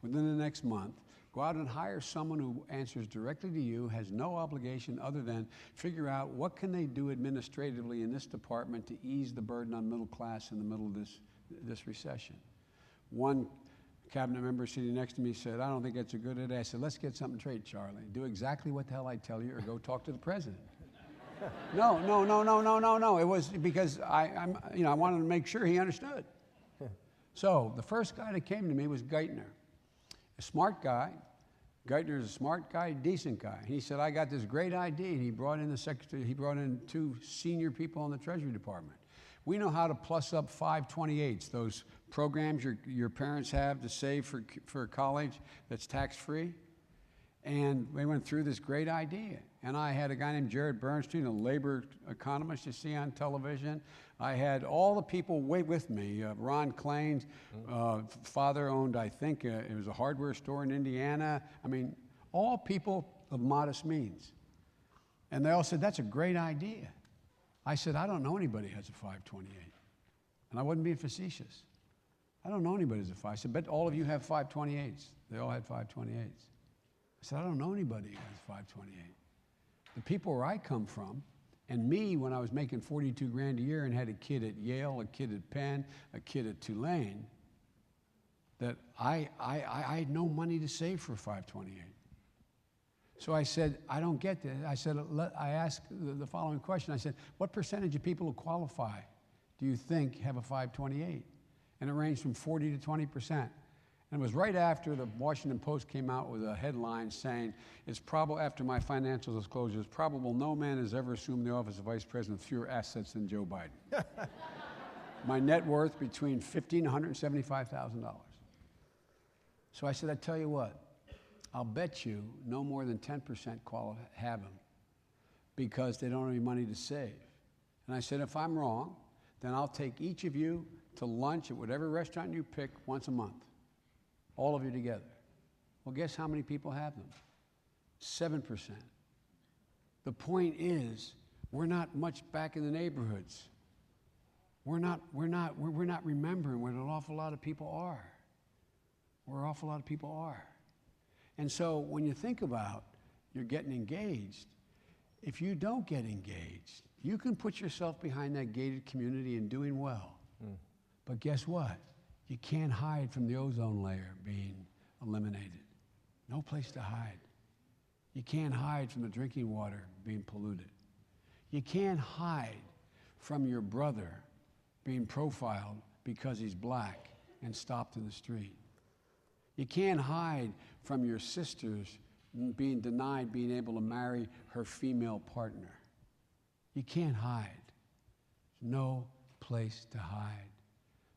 within the next month, go out and hire someone who answers directly to you, has no obligation other than figure out what can they do administratively in this department to ease the burden on middle class in the middle of this recession. One cabinet member sitting next to me said, I don't think that's a good idea. I said, let's get something straight, Charlie. Do exactly what the hell I tell you or go talk to the president. No. It was because I wanted to make sure he understood. So the first guy that came to me was Geithner, a smart guy. Geithner's a smart guy, decent guy. He said, I got this great idea. And he brought in the secretary. He brought in 2 senior people in the Treasury Department. We know how to plus up 528s, those programs your parents have to save for college that's tax-free. And we went through this great idea. And I had a guy named Jared Bernstein, a labor economist you see on television. I had all the people with me. Ron Klain's father owned, I think, it was a hardware store in Indiana. I mean, all people of modest means. And they all said, that's a great idea. I said, I don't know anybody who has a 528. And I wasn't being facetious. I don't know anybody who has a 5. I said, bet all of you have 528s. They all had 528s. I said, I don't know anybody who has 528. The people where I come from, and me when I was making 42 grand a year and had a kid at Yale, a kid at Penn, a kid at Tulane, that I had no money to save for 528. So I said, I don't get this. I said, I asked the following question. I said, what percentage of people who qualify do you think have a 528? And it ranged from 40 to 20%. And it was right after the Washington Post came out with a headline saying, it's probable, after my financial disclosure, it's probable no man has ever assumed the office of vice president with fewer assets than Joe Biden. My net worth between $50,000 and $175,000. So I said, I tell you what, I'll bet you no more than 10% have them because they don't have any money to save. And I said, if I'm wrong, then I'll take each of you to lunch at whatever restaurant you pick once a month. All of you together. Well, guess how many people have them? 7%. The point is, we're not much back in the neighborhoods. We're not remembering what an awful lot of people are. Where an awful lot of people are. And so when you think about you're getting engaged, if you don't get engaged, you can put yourself behind that gated community and doing well. But guess what? You can't hide from the ozone layer being eliminated. No place to hide. You can't hide from the drinking water being polluted. You can't hide from your brother being profiled because he's black and stopped in the street. You can't hide from your sisters being denied being able to marry her female partner. You can't hide. There's no place to hide.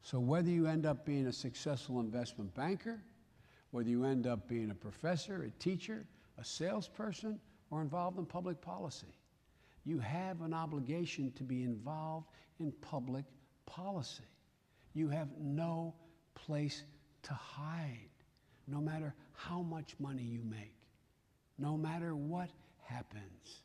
So whether you end up being a successful investment banker, whether you end up being a professor, a teacher, a salesperson, or involved in public policy, you have an obligation to be involved in public policy. You have no place to hide. no matter how much money you make, no matter what happens.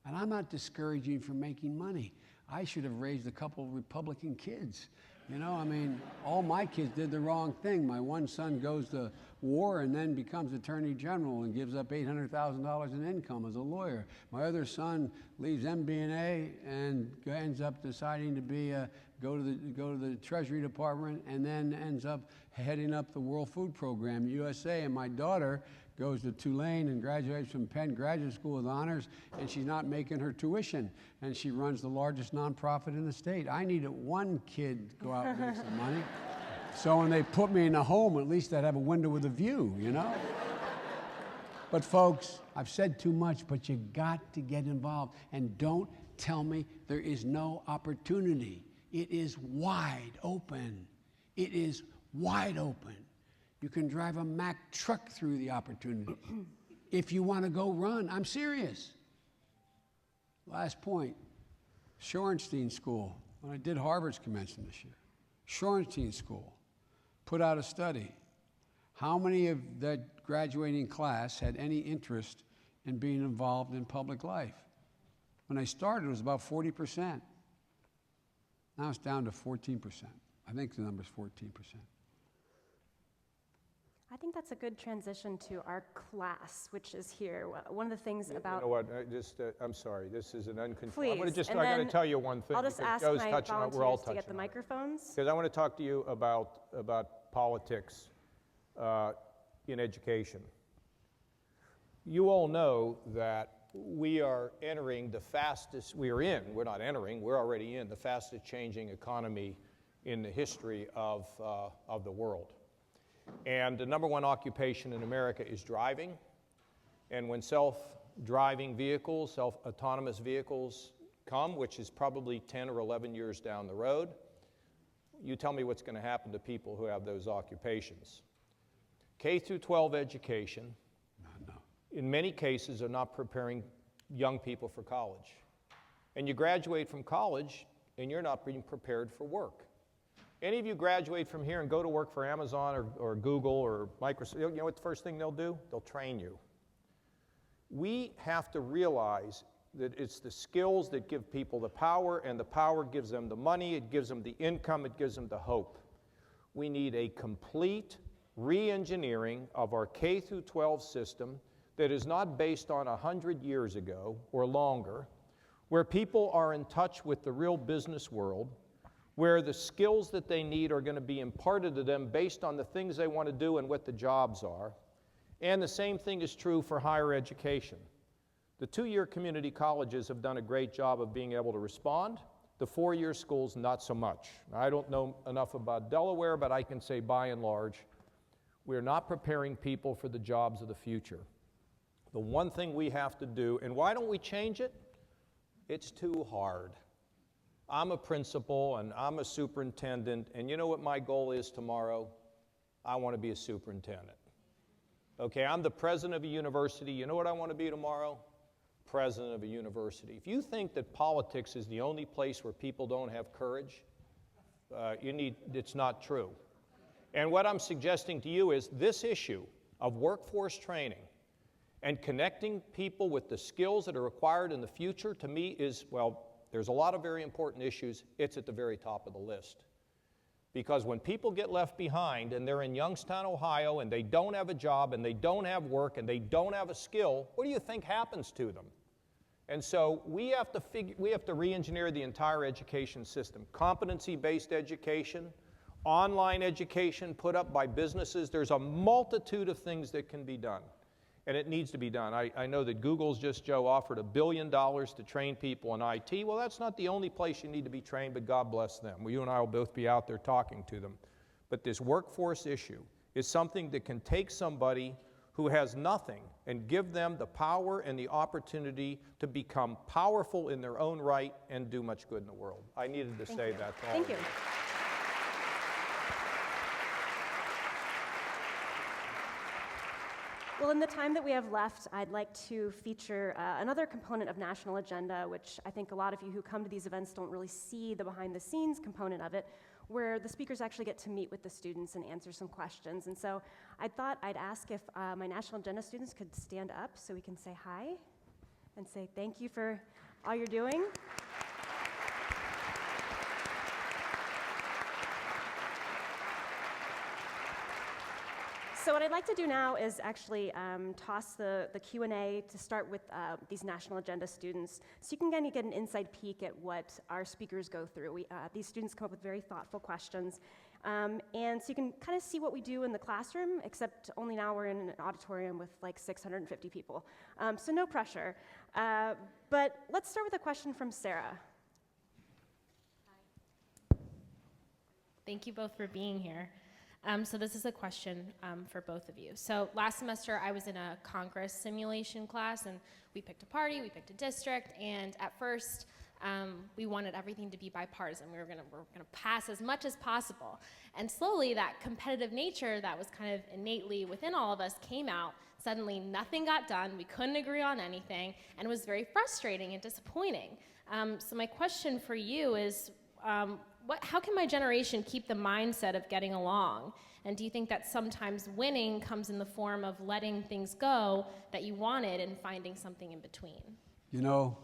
And I'm not discouraging you from making money. I should have raised a couple Republican kids. You know, I mean, all my kids did the wrong thing. My one son goes to war and then becomes attorney general and gives up $800,000 in income as a lawyer. My other son leaves MBNA and ends up deciding to be go to the Treasury Department and then ends up heading up the World Food Program, USA. And my daughter goes to Tulane and graduates from Penn Graduate School with honors, and she's not making her tuition, and she runs the largest nonprofit in the state. I needed one kid to go out and make some money, so when they put me in a home, at least I'd have a window with a view, you know? But folks, I've said too much, but you got to get involved, and don't tell me there is no opportunity. It is wide open. It is wide open. You can drive a Mack truck through the opportunity. If you want to go run, I'm serious. Last point, Shorenstein School. When I did Harvard's commencement this year, Shorenstein School put out a study. How many of that graduating class had any interest in being involved in public life? When I started, it was about 40%. Now it's down to 14%. I think the number's 14%. I think that's a good transition to our class, which is here. One of the things about... You know what, I'm sorry, this is an uncontrolled... Please, I got to tell you one thing. I'll just ask Joe's my touching on, we're all volunteers to get the touching on it. microphones. Because I want to talk to you about politics in education. You all know that we are entering the fastest, we're already in the fastest changing economy in the history of the world. And the number one occupation in America is driving. And when self-driving vehicles, self-autonomous vehicles come, which is probably 10 or 11 years down the road, you tell me what's going to happen to people who have those occupations. K through 12 education, in many cases, are not preparing young people for college. And you graduate from college, and you're not being prepared for work. Any of you graduate from here and go to work for Amazon or Google or Microsoft, you know what the first thing they'll do? They'll train you. We have to realize that it's the skills that give people the power, and the power gives them the money, it gives them the income, it gives them the hope. We need a complete re-engineering of our K through 12 system that is not based on 100 years ago or longer, where people are in touch with the real business world, where the skills that they need are going to be imparted to them based on the things they want to do and what the jobs are. And the same thing is true for higher education. The two-year community colleges have done a great job of being able to respond. The four-year schools, not so much. I don't know enough about Delaware, but I can say by and large, we're not preparing people for the jobs of the future. The one thing we have to do, and why don't we change it? It's too hard. I'm a principal and I'm a superintendent, and you know what my goal is tomorrow? I want to be a superintendent. Okay, I'm the president of a university. You know what I want to be tomorrow? President of a university. If you think that politics is the only place where people don't have courage, it's not true. And what I'm suggesting to you is this issue of workforce training and connecting people with the skills that are required in the future, to me is, well, there's a lot of very important issues. It's at the very top of the list. Because when people get left behind and they're in Youngstown, Ohio, and they don't have a job and they don't have work and they don't have a skill, what do you think happens to them? And so we have to re-engineer the entire education system. Competency-based education, online education put up by businesses. There's a multitude of things that can be done. And it needs to be done. I know that Google's just, Joe, offered $1 billion to train people in IT. Well, that's not the only place you need to be trained, but God bless them. Well, you and I will both be out there talking to them. But this workforce issue is something that can take somebody who has nothing and give them the power and the opportunity to become powerful in their own right and do much good in the world. I needed to say that to all Thank of you. Well, in the time that we have left, I'd like to feature another component of National Agenda, which I think a lot of you who come to these events don't really see the behind-the-scenes component of it. where the speakers actually get to meet with the students and answer some questions. And so I thought I'd ask if my National Agenda students could stand up so we can say hi and say thank you for all you're doing. So what I'd like to do now is actually toss the Q&A to start with these National Agenda students, so you can kind of get an inside peek at what our speakers go through. These students come up with very thoughtful questions, and so you can kind of see what we do in the classroom, except only now we're in an auditorium with like 650 people, so no pressure. But let's start with a question from Sarah. Thank you both for being here. So this is a question for both of you. So last semester I was in a Congress simulation class, and we picked a party, we picked a district, and at first we wanted everything to be bipartisan. We were gonna pass as much as possible. And slowly that competitive nature that was kind of innately within all of us came out. Suddenly nothing got done, we couldn't agree on anything, and it was very frustrating and disappointing. So my question for you is, how can my generation keep the mindset of getting along? And do you think that sometimes winning comes in the form of letting things go that you wanted and finding something in between? You know,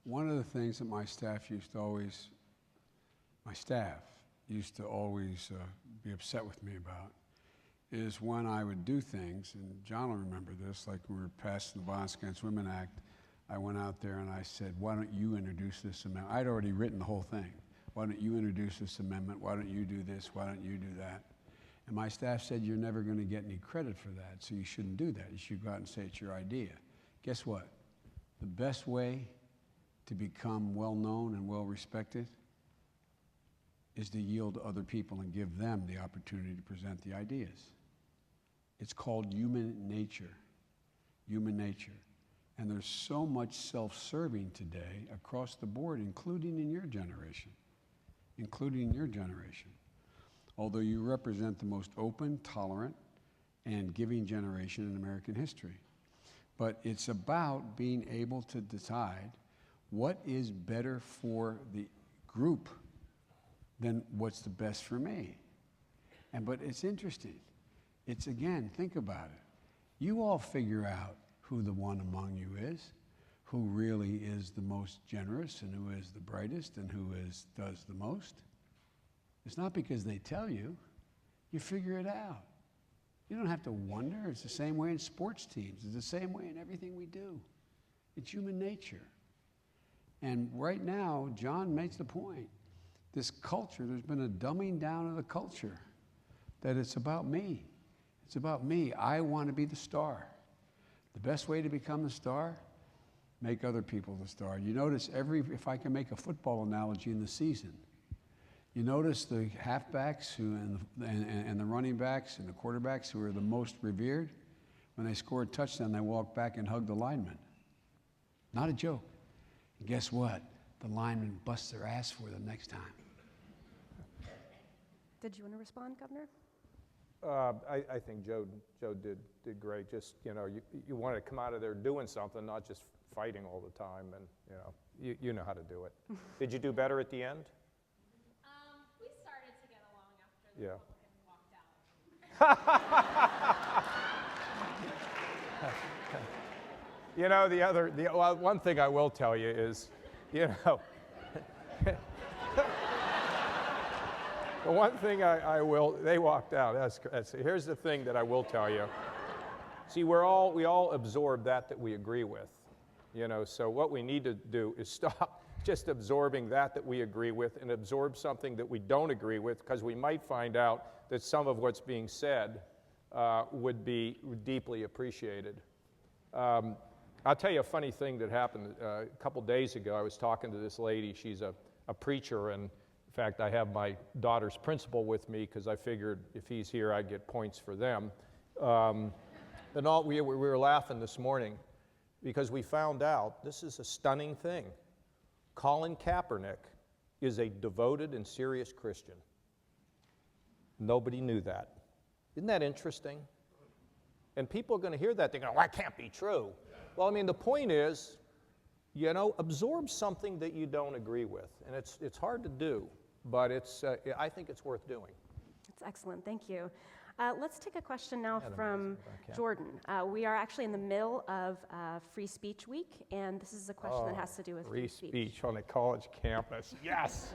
one of the things that my staff used to always be upset with me about is when I would do things, and John will remember this, like when we were passing the Violence Against Women Act, I went out there and I said, why don't you introduce this amendment? I'd already written the whole thing. Why don't you introduce this amendment? Why don't you do this? Why don't you do that? And my staff said, you're never going to get any credit for that, so you shouldn't do that. You should go out and say it's your idea. Guess what? The best way to become well-known and well-respected is to yield to other people and give them the opportunity to present the ideas. It's called human nature. Human nature. And there's so much self-serving today across the board, including in your generation. Although you represent the most open, tolerant, and giving generation in American history. But it's about being able to decide what is better for the group than what's the best for me. But it's interesting. It's, again, think about it. You all figure out who the one among you is, who really is the most generous and who is the brightest and who does the most. It's not because they tell you. You figure it out. You don't have to wonder. It's the same way in sports teams. It's the same way in everything we do. It's human nature. And right now, John makes the point. This culture, there's been a dumbing down of the culture, that it's about me. It's about me. I want to be the star. The best way to become the star, make other people the star. You notice if I can make a football analogy in the season, you notice the halfbacks and the running backs and the quarterbacks who are the most revered, when they score a touchdown, they walk back and hug the lineman. Not a joke. And guess what? The lineman busts their ass for them next time. Did you want to respond, Governor? I think Joe did great. Just, you want to come out of there doing something, not just fighting all the time, and you know how to do it. Did you do better at the end? We started to get along after the Republicans walked out. One thing I will tell you is, the one thing they walked out. Here's the thing that I will tell you. See, we all absorb that we agree with, so what we need to do is stop just absorbing that we agree with and absorb something that we don't agree with, because we might find out that some of what's being said would be deeply appreciated. I'll tell you a funny thing that happened a couple days ago. I was talking to this lady. She's a preacher, and in fact, I have my daughter's principal with me because I figured if he's here, I'd get points for them. We were laughing this morning because we found out, this is a stunning thing, Colin Kaepernick is a devoted and serious Christian. Nobody knew that. Isn't that interesting? And people are going to hear that, they're going, that can't be true. Well, the point is, absorb something that you don't agree with, and it's hard to do. but I think it's worth doing. That's excellent. Thank you. Let's take a question now Adam, from okay. Jordan. We are actually in the middle of Free Speech Week, and this is a question that has to do with Free speech on a college campus. Yes!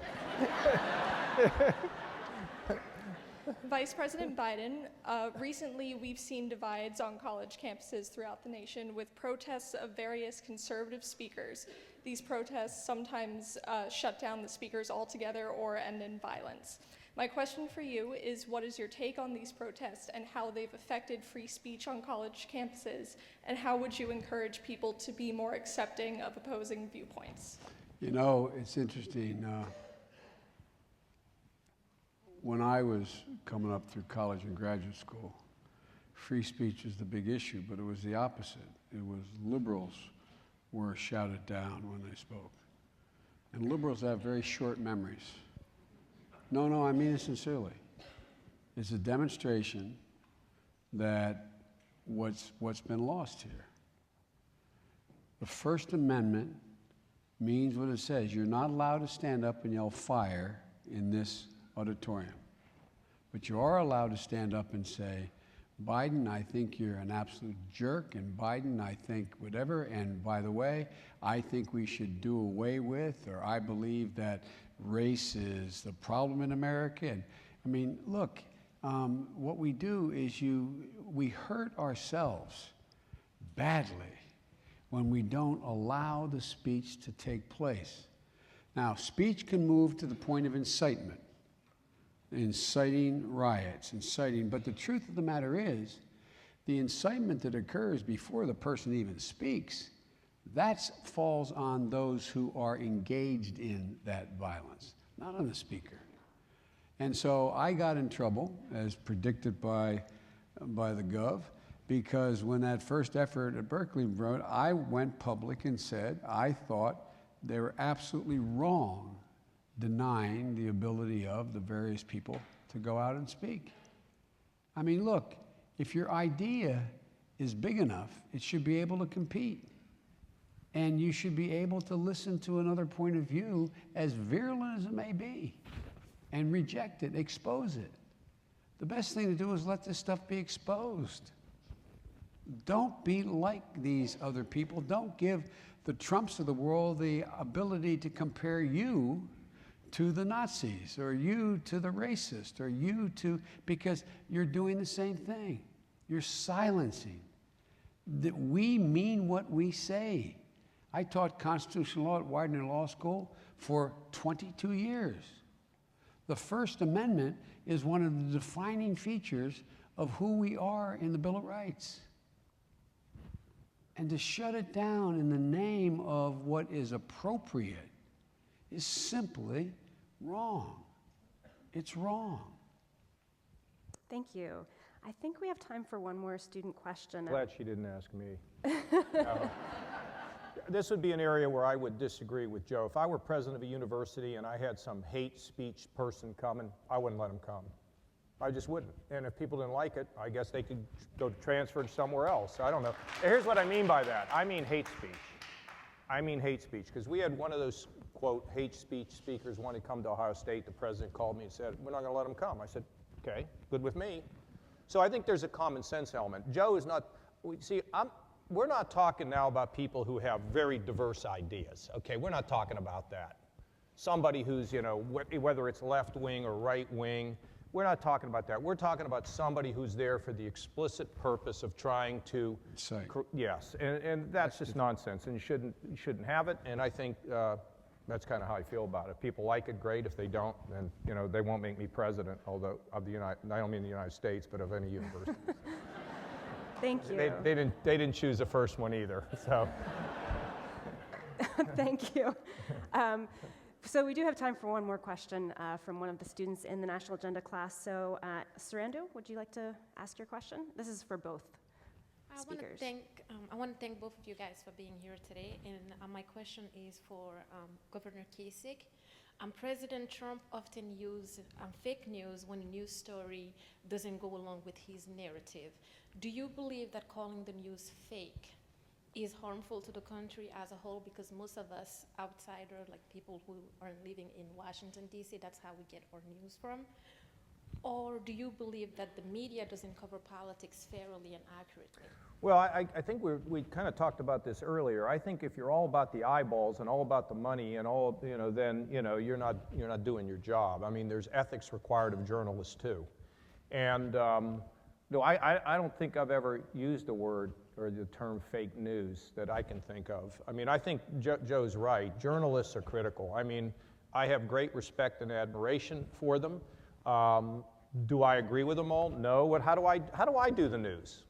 Vice President Biden, recently we've seen divides on college campuses throughout the nation with protests of various conservative speakers. These protests sometimes shut down the speakers altogether or end in violence. My question for you is, what is your take on these protests and how they've affected free speech on college campuses, and how would you encourage people to be more accepting of opposing viewpoints? You know, it's interesting. When I was coming up through college and graduate school, free speech was the big issue, but it was the opposite. It was liberals were shouted down when they spoke. And liberals have very short memories. No, I mean it sincerely. It's a demonstration that what's been lost here. The First Amendment means what it says. You're not allowed to stand up and yell fire in this auditorium. But you are allowed to stand up and say, Biden, I think you're an absolute jerk, and Biden, I think whatever, and by the way, I think we should do away with, or I believe that race is the problem in America. And I mean, look, what we do is we hurt ourselves badly when we don't allow the speech to take place. Now, speech can move to the point of incitement, inciting riots, but the truth of the matter is, the incitement that occurs before the person even speaks, that falls on those who are engaged in that violence, not on the speaker. And so I got in trouble, as predicted by the Gov, because when that first effort at Berkeley wrote, I went public and said I thought they were absolutely wrong denying the ability of the various people to go out and speak. I mean, look, if your idea is big enough, it should be able to compete. And you should be able to listen to another point of view, as virulent as it may be, and reject it, expose it. The best thing to do is let this stuff be exposed. Don't be like these other people. Don't give the Trumps of the world the ability to compare you to the Nazis, or you to the racist, or you to, because you're doing the same thing. You're silencing. That we mean what we say. I taught constitutional law at Widener Law School for 22 years. The First Amendment is one of the defining features of who we are in the Bill of Rights. And to shut it down in the name of what is appropriate is simply wrong. It's wrong. Thank you. I think we have time for one more student question. Glad she didn't ask me. This would be an area where I would disagree with Joe. If I were president of a university and I had some hate speech person coming, I wouldn't let him come. I just wouldn't. And if people didn't like it, I guess they could go transfer somewhere else. I don't know. Here's what I mean by that. I mean hate speech. I mean hate speech, because we had one of those, quote, hate speech speakers wanted to come to Ohio State. The president called me and said, we're not going to let him come. I said, okay, good with me. So I think there's a common sense element. Joe is not, see, we're not talking now about people who have very diverse ideas, okay? We're not talking about that. Somebody who's, you know, whether it's left wing or right wing, we're not talking about that. We're talking about somebody who's there for the explicit purpose of trying to, yes, and that's just nonsense, and you shouldn't have it, and I think that's kind of how I feel about it. People like it, great. If they don't, then, you know, they won't make me president, although of the not only in the United States, but of any university. Thank you. They didn't choose the first one either, so. Thank you. So we do have time for one more question from one of the students in the National Agenda class. So Sarando, would you like to ask your question? This is for both speakers. I want to thank both of you guys for being here today. And my question is for Governor Kasich. President Trump often uses fake news when a news story doesn't go along with his narrative. Do you believe that calling the news fake is harmful to the country as a whole, because most of us outsiders, like people who are living in Washington, D.C., that's how we get our news from? Or do you believe that the media doesn't cover politics fairly and accurately? Well, I think we kind of talked about this earlier. I think if you're all about the eyeballs and all about the money and all, then, you're not doing your job. I mean, there's ethics required of journalists too. And no, I don't think I've ever used the word or the term fake news that I can think of. I mean, I think Joe's right. Journalists are critical. I mean, I have great respect and admiration for them. Do I agree with them all? No. How do I do the news?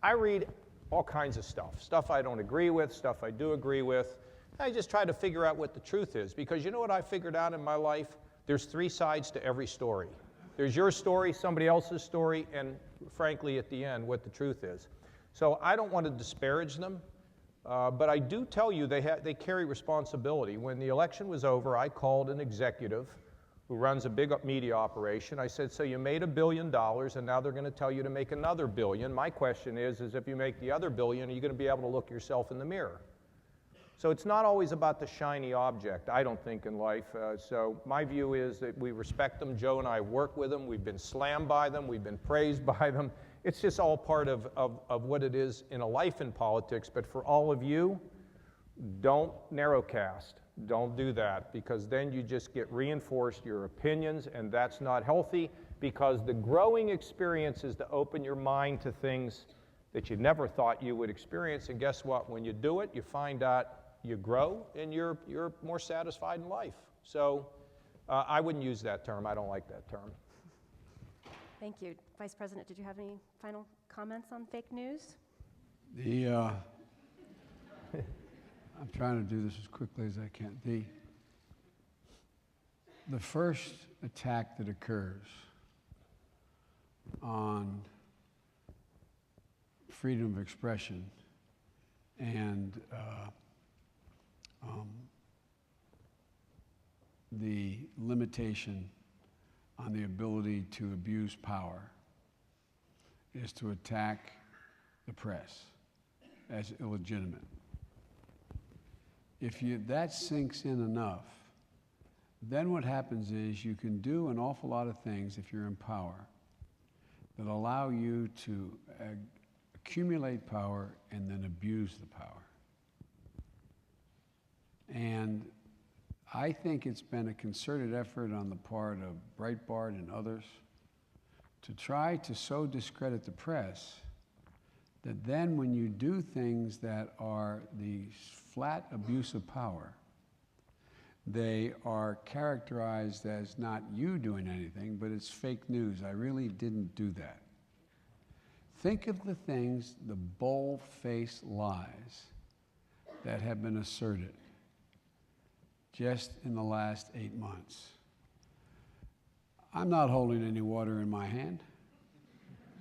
I read all kinds of stuff I don't agree with, stuff I do agree with. I just try to figure out what the truth is, because you know what I figured out in my life? There's 3 sides to every story. There's your story, somebody else's story, and frankly, at the end, what the truth is. So I don't want to disparage them, but I do tell you they carry responsibility. When the election was over, I called an executive who runs a big media operation. I said, so you made $1 billion, and now they're going to tell you to make another $1 billion. My question is if you make the other $1 billion, are you going to be able to look yourself in the mirror? So it's not always about the shiny object, I don't think, in life. So my view is that we respect them. Joe and I work with them. We've been slammed by them. We've been praised by them. It's just all part of what it is in a life in politics. But for all of you, don't narrowcast. Don't do that, because then you just get reinforced your opinions, and that's not healthy, because the growing experience is to open your mind to things that you never thought you would experience. And guess what? When you do it, you find out you grow and you're more satisfied in life. So I wouldn't use that term. I don't like that term. Thank you. Vice President, did you have any final comments on fake news? I'm trying to do this as quickly as I can. The first attack that occurs on freedom of expression and the limitation on the ability to abuse power is to attack the press as illegitimate. If that sinks in enough, then what happens is you can do an awful lot of things if you're in power that allow you to accumulate power and then abuse the power. And I think it's been a concerted effort on the part of Breitbart and others to try to so discredit the press that then when you do things that are the flat abuse of power, they are characterized as not you doing anything, but it's fake news. I really didn't do that. Think of the things, the bold-faced lies that have been asserted just in the last 8 months. I'm not holding any water in my hand.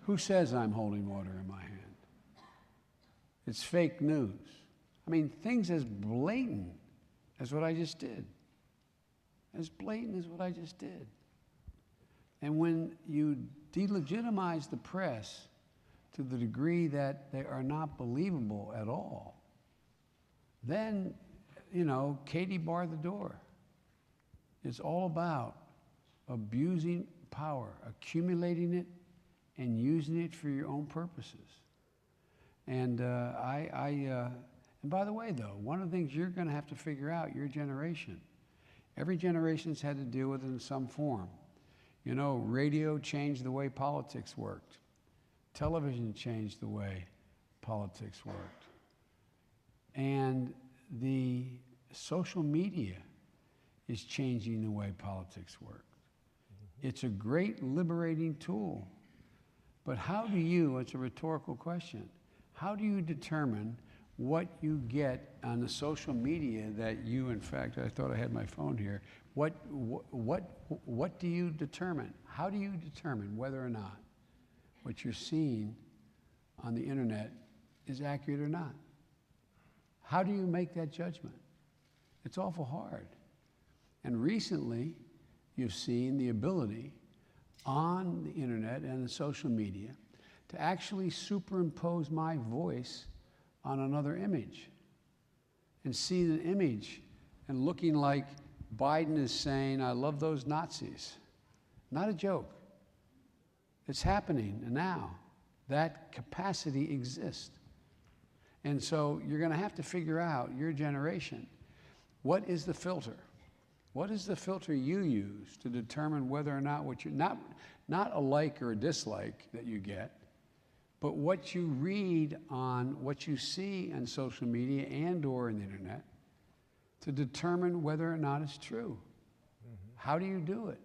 Who says I'm holding water in my hand? It's fake news. I mean, things as blatant as what I just did. As blatant as what I just did. And when you delegitimize the press to the degree that they are not believable at all, then, Katie barred the door. It's all about abusing power, accumulating it, and using it for your own purposes. And and by the way, though, one of the things you're going to have to figure out, your generation, every generation's had to deal with it in some form. Radio changed the way politics worked. Television changed the way politics worked. And the social media is changing the way politics work. It's a great liberating tool. But how do you, it's a rhetorical question, how do you determine what you get on the social media that you, in fact, I thought I had my phone here, what do you determine? How do you determine whether or not what you're seeing on the internet is accurate or not? How do you make that judgment? It's awful hard. And recently, you've seen the ability on the internet and the social media to actually superimpose my voice on another image and seeing an image and looking like Biden is saying, I love those Nazis. Not a joke. It's happening now. That capacity exists. And so you're going to have to figure out, your generation, what is the filter? What is the filter you use to determine whether or not what you, not a like or a dislike that you get, but what you read on, what you see on social media and or in the internet to determine whether or not it's true. How do you do it?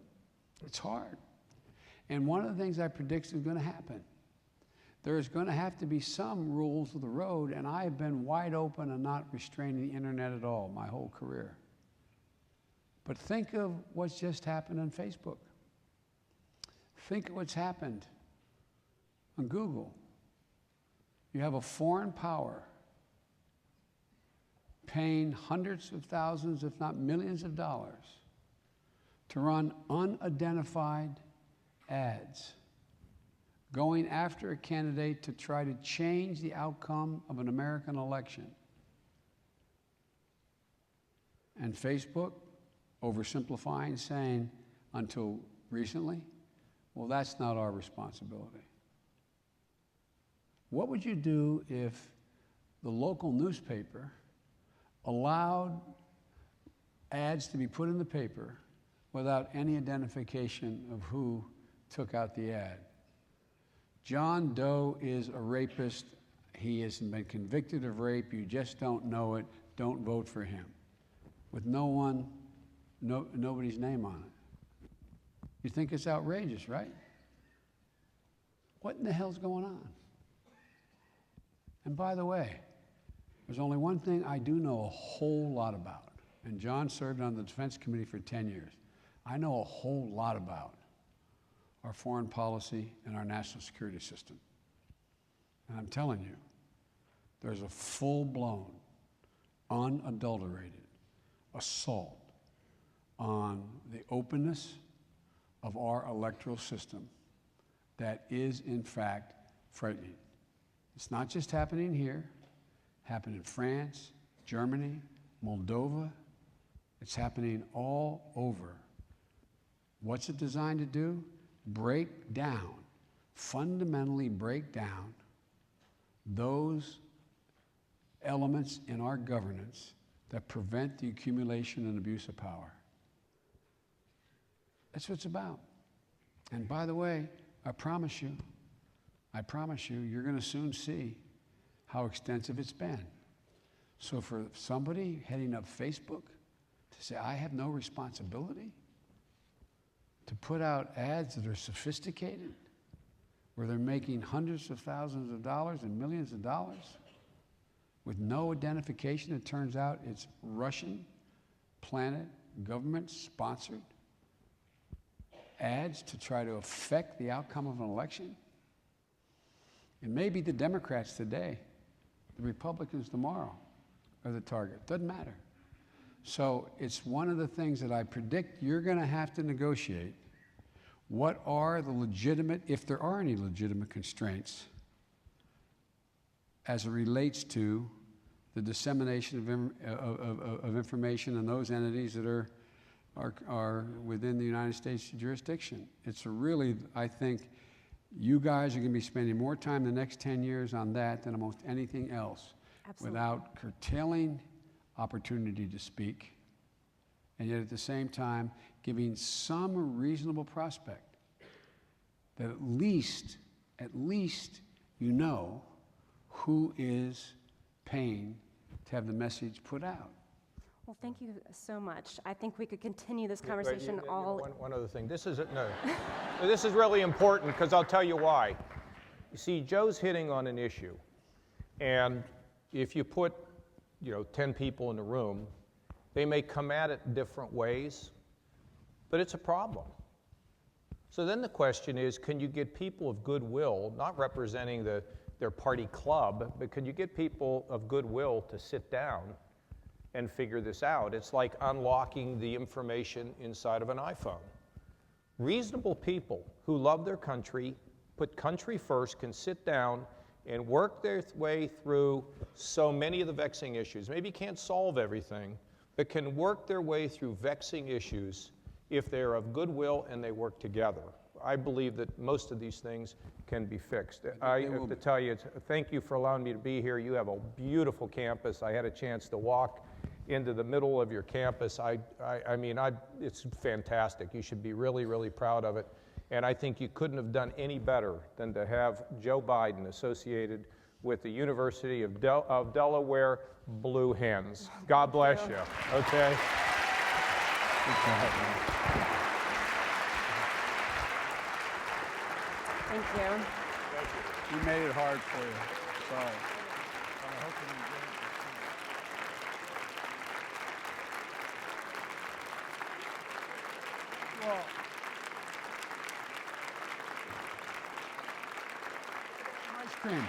It's hard. And one of the things I predict is going to happen. There's going to have to be some rules of the road, and I have been wide open and not restraining the internet at all my whole career. But think of what's just happened on Facebook. Think of what's happened on Google. You have a foreign power paying hundreds of thousands, if not millions of dollars, to run unidentified ads, going after a candidate to try to change the outcome of an American election. And Facebook, oversimplifying, saying, until recently, well, that's not our responsibility. What would you do if the local newspaper allowed ads to be put in the paper without any identification of who took out the ad? John Doe is a rapist. He hasn't been convicted of rape. You just don't know it. Don't vote for him. With nobody's name on it. You think it's outrageous, right? What in the hell's going on? And by the way, there's only one thing I do know a whole lot about. And John served on the Defense Committee for 10 years. I know a whole lot about our foreign policy and our national security system. And I'm telling you, there's a full-blown, unadulterated assault on the openness of our electoral system that is, in fact, frightening. It's not just happening here. It happened in France, Germany, Moldova. It's happening all over. What's it designed to do? Break down, fundamentally break down those elements in our governance that prevent the accumulation and abuse of power. That's what it's about. And by the way, I promise you, you're going to soon see how extensive it's been. So for somebody heading up Facebook to say, I have no responsibility to put out ads that are sophisticated, where they're making hundreds of thousands of dollars and millions of dollars with no identification, it turns out it's Russian, planet, government-sponsored ads to try to affect the outcome of an election. It may be the Democrats today, the Republicans tomorrow are the target. Doesn't matter. So it's one of the things that I predict you're going to have to negotiate. What are the legitimate, if there are any legitimate constraints, as it relates to the dissemination of information and those entities that are within the United States jurisdiction. It's a really, I think, you guys are going to be spending more time the next 10 years on that than almost anything else. Absolutely. Without curtailing opportunity to speak, and yet at the same time giving some reasonable prospect that at least you know who is paying to have the message put out. Well, thank you so much. I think we could continue this conversation all. One other thing. This is this is really important because I'll tell you why. You see, Joe's hitting on an issue, and if you put 10 people in a room, they may come at it different ways, but it's a problem. So then the question is, can you get people of goodwill, not representing their party club, but can you get people of goodwill to sit down and figure this out? It's like unlocking the information inside of an iPhone. Reasonable people who love their country, put country first, can sit down and work their way through so many of the vexing issues. Maybe can't solve everything, but can work their way through vexing issues if they're of goodwill and they work together. I believe that most of these things can be fixed. I have to tell you, thank you for allowing me to be here. You have a beautiful campus. I had a chance to walk into the middle of your campus. It's fantastic. You should be really, really proud of it. And I think you couldn't have done any better than to have Joe Biden associated with the University of Delaware Blue Hens. God bless you. Okay? Thank you. We made it hard for you. Sorry. Well, ice cream.